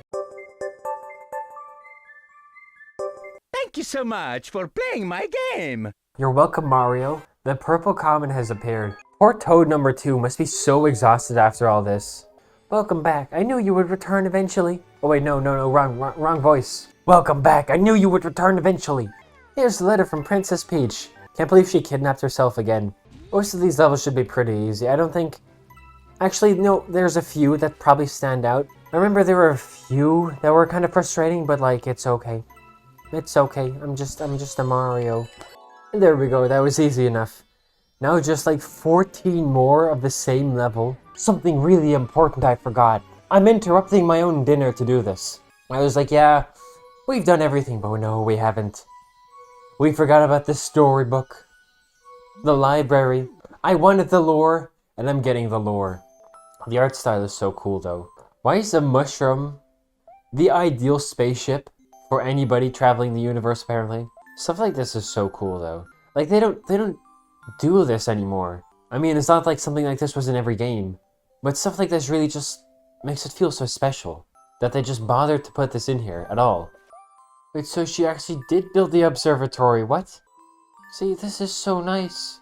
Speaker 5: Thank you so much for playing my game.
Speaker 1: You're welcome, Mario. The purple comet has appeared. Poor Toad number 2 must be so exhausted after all this. Welcome back. I knew you would return eventually. Oh wait, no, wrong voice. Welcome back. I knew you would return eventually. Here's the letter from Princess Peach. Can't believe she kidnapped herself again. Most of these levels should be pretty easy. I don't think... Actually, no, there's a few that probably stand out. I remember there were a few that were kind of frustrating, but like, it's okay. It's okay, I'm just a Mario. And there we go, that was easy enough. Now just like 14 more of the same level. Something really important I forgot. I'm interrupting my own dinner to do this. I was like, yeah, we've done everything, but no, we haven't. We forgot about the storybook. The library. I wanted the lore, and I'm getting the lore. The art style is so cool though. Why is a mushroom the ideal spaceship for anybody traveling the universe, apparently? Stuff like this is so cool though. Like, they don't do this anymore. I mean, it's not like something like this was in every game, but stuff like this really just makes it feel so special that they just bothered to put this in here at all. Wait, so she actually did build the observatory, what? See, this is so nice.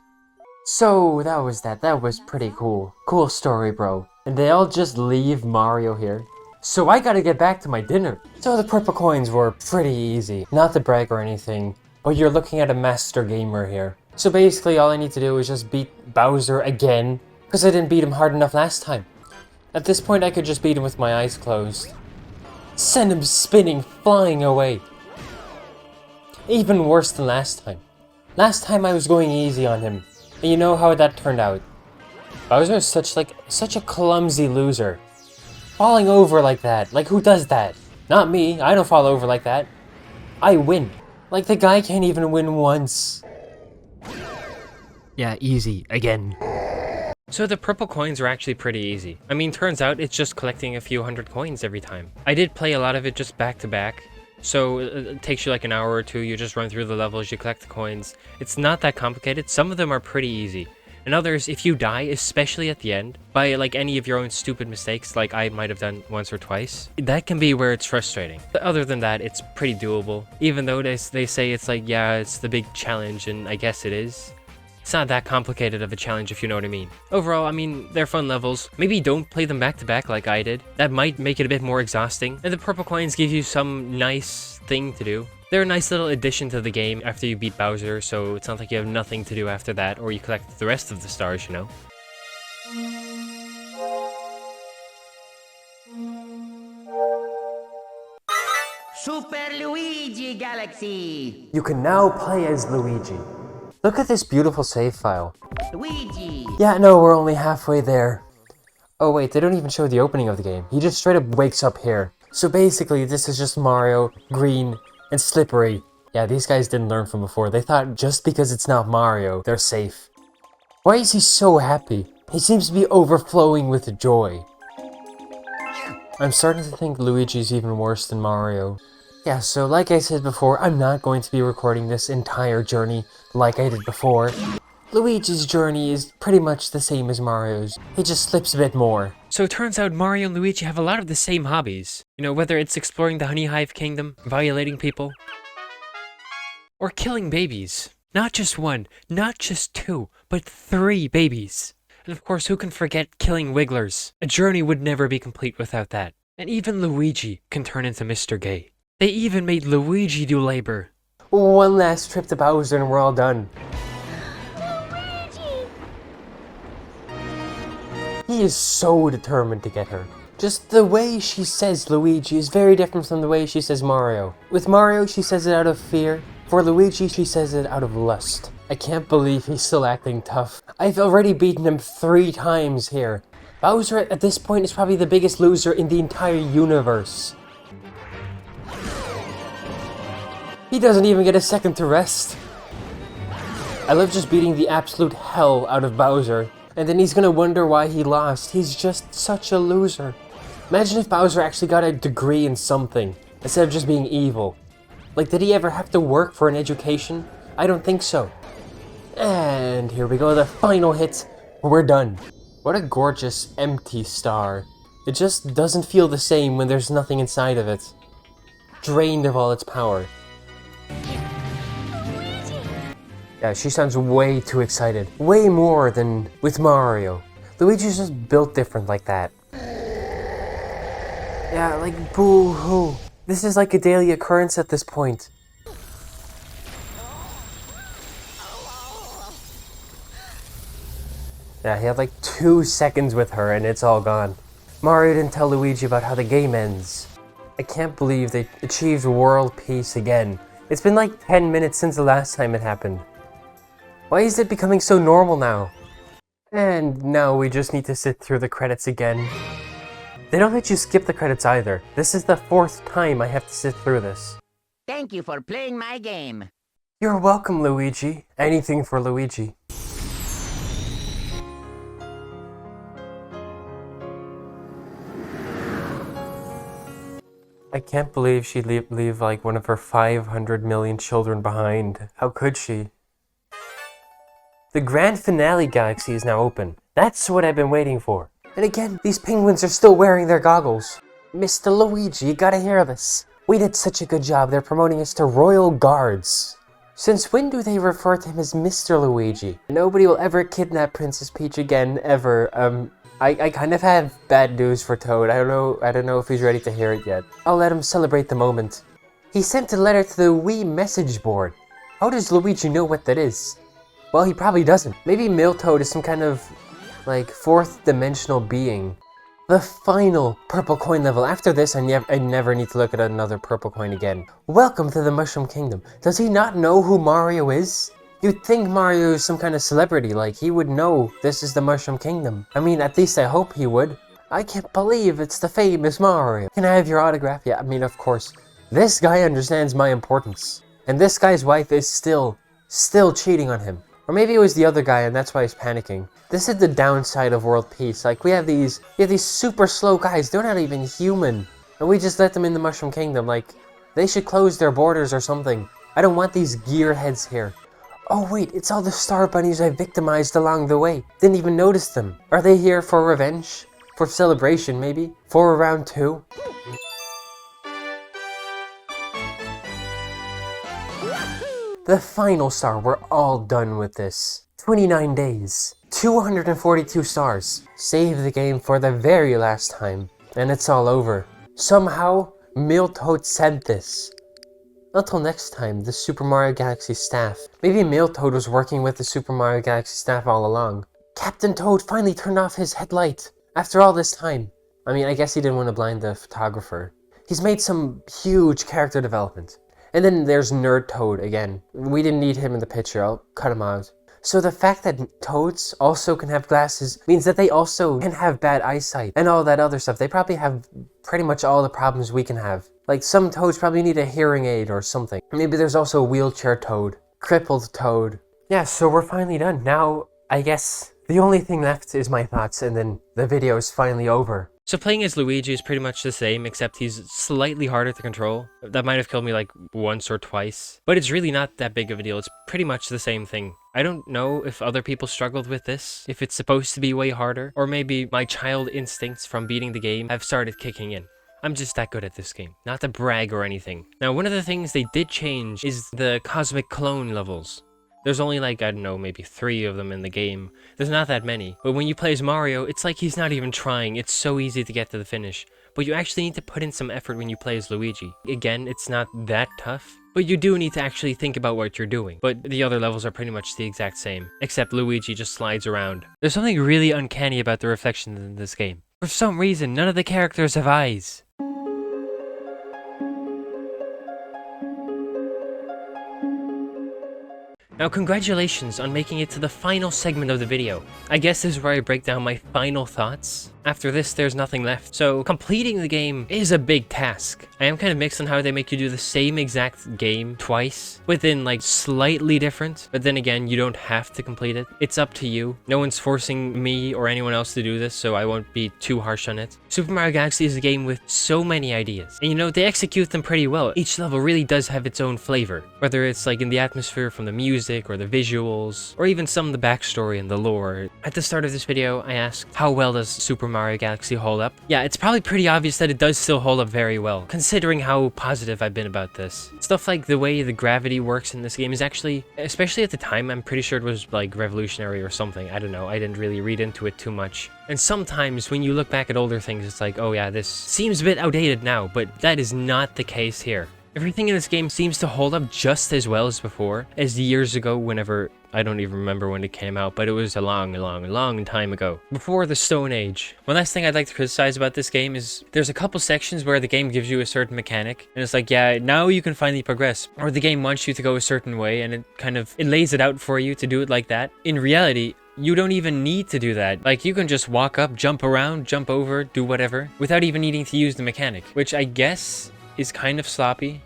Speaker 1: So, that was pretty cool. Cool story, bro. And they all just leave Mario here. So I gotta get back to my dinner. So the purple coins were pretty easy. Not to brag or anything, but you're looking at a master gamer here. So basically all I need to do is just beat Bowser again, because I didn't beat him hard enough last time. At this point I could just beat him with my eyes closed. Send him spinning, flying away. Even worse than last time. Last time I was going easy on him, and you know how that turned out. Bowser is such a clumsy loser. Falling over like that, like who does that? Not me, I don't fall over like that. I win. Like the guy can't even win once. Yeah, easy, again. So the purple coins are actually pretty easy. I mean, turns out it's just collecting a few hundred coins every time. I did play a lot of it just back to back. So it takes you like an hour or two, you just run through the levels, you collect the coins. It's not that complicated, some of them are pretty easy. And others, if you die, especially at the end, by like any of your own stupid mistakes, like I might have done once or twice, that can be where it's frustrating. But other than that, it's pretty doable. Even though they say it's like, yeah, it's the big challenge, and I guess it is. It's not that complicated of a challenge, if you know what I mean. Overall, I mean, they're fun levels. Maybe don't play them back to back like I did. That might make it a bit more exhausting. And the purple coins give you some nice thing to do. They're a nice little addition to the game after you beat Bowser, so it's not like you have nothing to do after that, or you collect the rest of the stars, you know?
Speaker 4: Super Luigi Galaxy!
Speaker 1: You can now play as Luigi. Look at this beautiful save file.
Speaker 4: Luigi!
Speaker 1: Yeah, no, we're only halfway there. Oh wait, they don't even show the opening of the game. He just straight up wakes up here. So basically, this is just Mario, Green, and Slippery. Yeah, these guys didn't learn from before. They thought just because it's not Mario, they're safe. Why is he so happy? He seems to be overflowing with joy. I'm starting to think Luigi's even worse than Mario. Yeah, so like I said before, I'm not going to be recording this entire journey like I did before. Luigi's journey is pretty much the same as Mario's. He just slips a bit more. So it turns out Mario and Luigi have a lot of the same hobbies. You know, whether it's exploring the Honey Hive Kingdom, violating people, or killing babies. Not just one, not just two, but 3 babies. And of course, who can forget killing Wigglers? A journey would never be complete without that. And even Luigi can turn into Mr. Gay. They even made Luigi do labor. One last trip to Bowser and we're all done.
Speaker 2: Luigi!
Speaker 1: He is so determined to get her. Just the way she says Luigi is very different from the way she says Mario. With Mario, she says it out of fear. For Luigi, she says it out of lust. I can't believe he's still acting tough. I've already beaten him 3 times here. Bowser at this point is probably the biggest loser in the entire universe. He doesn't even get a second to rest. I love just beating the absolute hell out of Bowser, and then he's gonna wonder why he lost. He's just such a loser. Imagine if Bowser actually got a degree in something, instead of just being evil. Like, did he ever have to work for an education? I don't think so. And here we go, the final hit. We're done. What a gorgeous, empty star. It just doesn't feel the same when there's nothing inside of it. Drained of all its power. Yeah, she sounds way too excited. Way more than with Mario. Luigi's just built different like that. Yeah, like boo-hoo. This is like a daily occurrence at this point. Yeah, he had like 2 seconds with her and it's all gone. Mario didn't tell Luigi about how the game ends. I can't believe they achieved world peace again. It's been like 10 minutes since the last time it happened. Why is it becoming so normal now? And now we just need to sit through the credits again. They don't let you skip the credits either. This is the 4th time I have to sit through this.
Speaker 4: Thank you for playing my game.
Speaker 1: You're welcome, Luigi. Anything for Luigi. I can't believe she'd leave like one of her 500 million children behind. How could she? The grand finale galaxy is now open. That's what I've been waiting for. And again, these penguins are still wearing their goggles. Mr. Luigi, you gotta hear this. We did such a good job, they're promoting us to Royal Guards. Since when do they refer to him as Mr. Luigi? Nobody will ever kidnap Princess Peach again, ever. I kind of have bad news for Toad. I don't know if he's ready to hear it yet. I'll let him celebrate the moment. He sent a letter to the Wii message board. How does Luigi know what that is? Well, he probably doesn't. Maybe Miltoad is some kind of, like, 4th dimensional being. The final purple coin level. After this, I never need to look at another purple coin again. Welcome to the Mushroom Kingdom. Does he not know who Mario is? You'd think Mario is some kind of celebrity, like he would know this is the Mushroom Kingdom. I mean, at least I hope he would. I can't believe it's the famous Mario. Can I have your autograph? Yeah, I mean, of course. This guy understands my importance. And this guy's wife is still cheating on him. Or maybe it was the other guy and that's why he's panicking. This is the downside of world peace. Like, we have these super slow guys. They're not even human. And we just let them in the Mushroom Kingdom. Like, they should close their borders or something. I don't want these gearheads here. Oh wait, it's all the star bunnies I victimized along the way. Didn't even notice them. Are they here for revenge? For celebration, maybe? For round 2? The final star, we're all done with this. 29 days. 242 stars. Save the game for the very last time. And it's all over. Somehow, Miltoad sent this. Until next time, the Super Mario Galaxy staff. Maybe Miltoad was working with the Super Mario Galaxy staff all along. Captain Toad finally turned off his headlight. After all this time. I mean, I guess he didn't want to blind the photographer. He's made some huge character development. And then there's Nerd Toad again. We didn't need him in the picture, I'll cut him out. So the fact that Toads also can have glasses means that they also can have bad eyesight and all that other stuff. They probably have pretty much all the problems we can have. Like, some Toads probably need a hearing aid or something. Maybe there's also a wheelchair Toad, crippled Toad. Yeah, so we're finally done. Now, I guess the only thing left is my thoughts and then the video is finally over.
Speaker 6: So playing as Luigi is pretty much the same, except he's slightly harder to control. That might have killed me like once or twice. But it's really not that big of a deal, it's pretty much the same thing. I don't know if other people struggled with this, if it's supposed to be way harder, or maybe my child instincts from beating the game have started kicking in. I'm just that good at this game, not to brag or anything. Now, one of the things they did change is the cosmic clone levels. There's only like, I don't know, maybe 3 of them in the game. There's not that many. But when you play as Mario, it's like he's not even trying. It's so easy to get to the finish. But you actually need to put in some effort when you play as Luigi. Again, it's not that tough. But you do need to actually think about what you're doing. But the other levels are pretty much the exact same. Except Luigi just slides around. There's something really uncanny about the reflections in this game. For some reason, none of the characters have eyes. Now, congratulations on making it to the final segment of the video. I guess this is where I break down my final thoughts. After this, there's nothing left. So, completing the game is a big task. I am kind of mixed on how they make you do the same exact game twice, within like slightly different, but then again, you don't have to complete it. It's up to you. No one's forcing me or anyone else to do this, so I won't be too harsh on it. Super Mario Galaxy is a game with so many ideas, and you know, they execute them pretty well. Each level really does have its own flavor, whether it's like in the atmosphere from the music or the visuals, or even some of the backstory and the lore. At the start of this video, I asked, how well does Super Mario Galaxy hold up? Yeah, it's probably pretty obvious that it does still hold up very well, considering how positive I've been about this. Stuff like the way the gravity works in this game is actually, especially at the time, I'm pretty sure it was like revolutionary or something. I don't know, I didn't really read into it too much. And sometimes when you look back at older things, it's like, oh yeah, this seems a bit outdated now, but that is not the case here. Everything in this game seems to hold up just as well as before, as years ago whenever, I don't even remember when it came out, but it was a long time ago. Before the Stone Age. One last thing I'd like to criticize about this game is there's a couple sections where the game gives you a certain mechanic, and it's like, yeah, now you can finally progress. Or the game wants you to go a certain way, and it lays it out for you to do it like that. In reality, you don't even need to do that. Like, you can just walk up, jump around, jump over, do whatever, without even needing to use the mechanic, which I guess is kind of sloppy.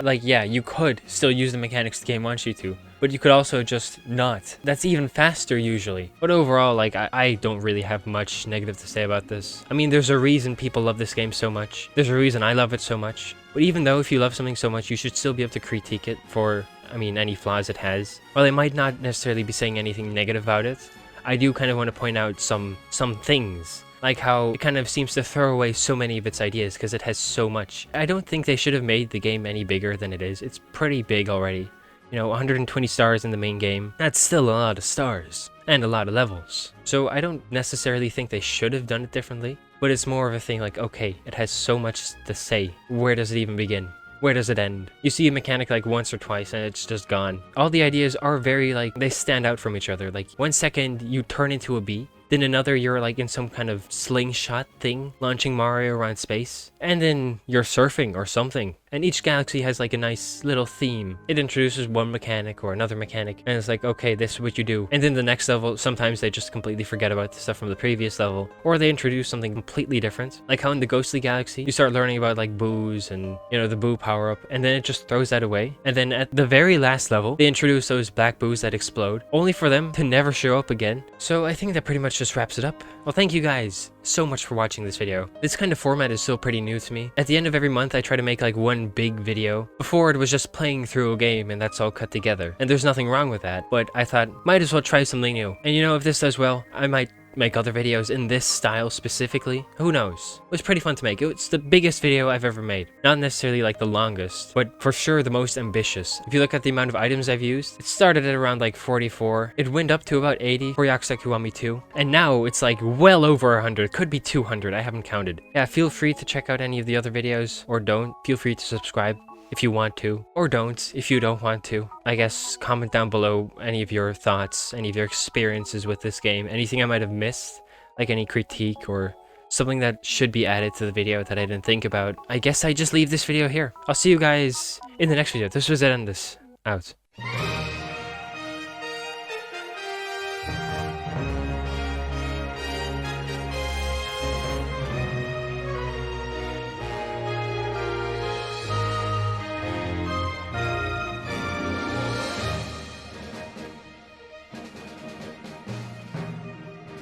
Speaker 6: Like, yeah, you could still use the mechanics the game wants you to, but you could also just not. That's even faster usually. But overall, like, I don't really have much negative to say about this. I mean, there's a reason people love this game so much. There's a reason I love it so much. But even though if you love something so much, you should still be able to critique it for, I mean, any flaws it has. While I might not necessarily be saying anything negative about it, I do kind of want to point out some things. Like how it kind of seems to throw away so many of its ideas because it has so much. I don't think they should have made the game any bigger than it is. It's pretty big already. You know, 120 stars in the main game. That's still a lot of stars. And a lot of levels. So I don't necessarily think they should have done it differently. But it's more of a thing like, okay, it has so much to say. Where does it even begin? Where does it end? You see a mechanic like once or twice and it's just gone. All the ideas are very like, they stand out from each other. Like 1 second you turn into a bee. The Then another, you're like in some kind of slingshot thing, launching Mario around space. And then you're surfing or something. And each galaxy has like a nice little theme. It introduces one mechanic or another mechanic, and it's like, okay, this is what you do. And then the next level, sometimes they just completely forget about the stuff from the previous level, or they introduce something completely different. Like how in the Ghostly Galaxy, you start learning about like boos and, you know, the boo power-up, and then it just throws that away. And then at the very last level, they introduce those black boos that explode, only for them to never show up again. So I think that pretty much just wraps it up. Well, thank you guys so much for watching this video. This kind of format is still pretty new to me. At the end of every month, I try to make like one big video. Before, it was just playing through a game and that's all cut together. And there's nothing wrong with that, but I thought, might as well try something new. And you know, if this does well, I might make other videos in this style specifically. Who knows? It was pretty fun to make. It's the biggest video I've ever made. Not necessarily like the longest, but for sure the most ambitious. If you look at the amount of items I've used, it started at around like 44. It went up to about 80 for Yakuza Kiwami 2. And now it's like well over 100. Could be 200. I haven't counted. Yeah, feel free to check out any of the other videos, or don't. Feel free to subscribe if you want to, or don't if you don't want to. I guess comment down below any of your thoughts, any of your experiences with this game, anything I might have missed, like any critique or something that should be added to the video that I didn't think about. I guess I just leave this video here. I'll see you guys in the next video. This was Aidandis, out.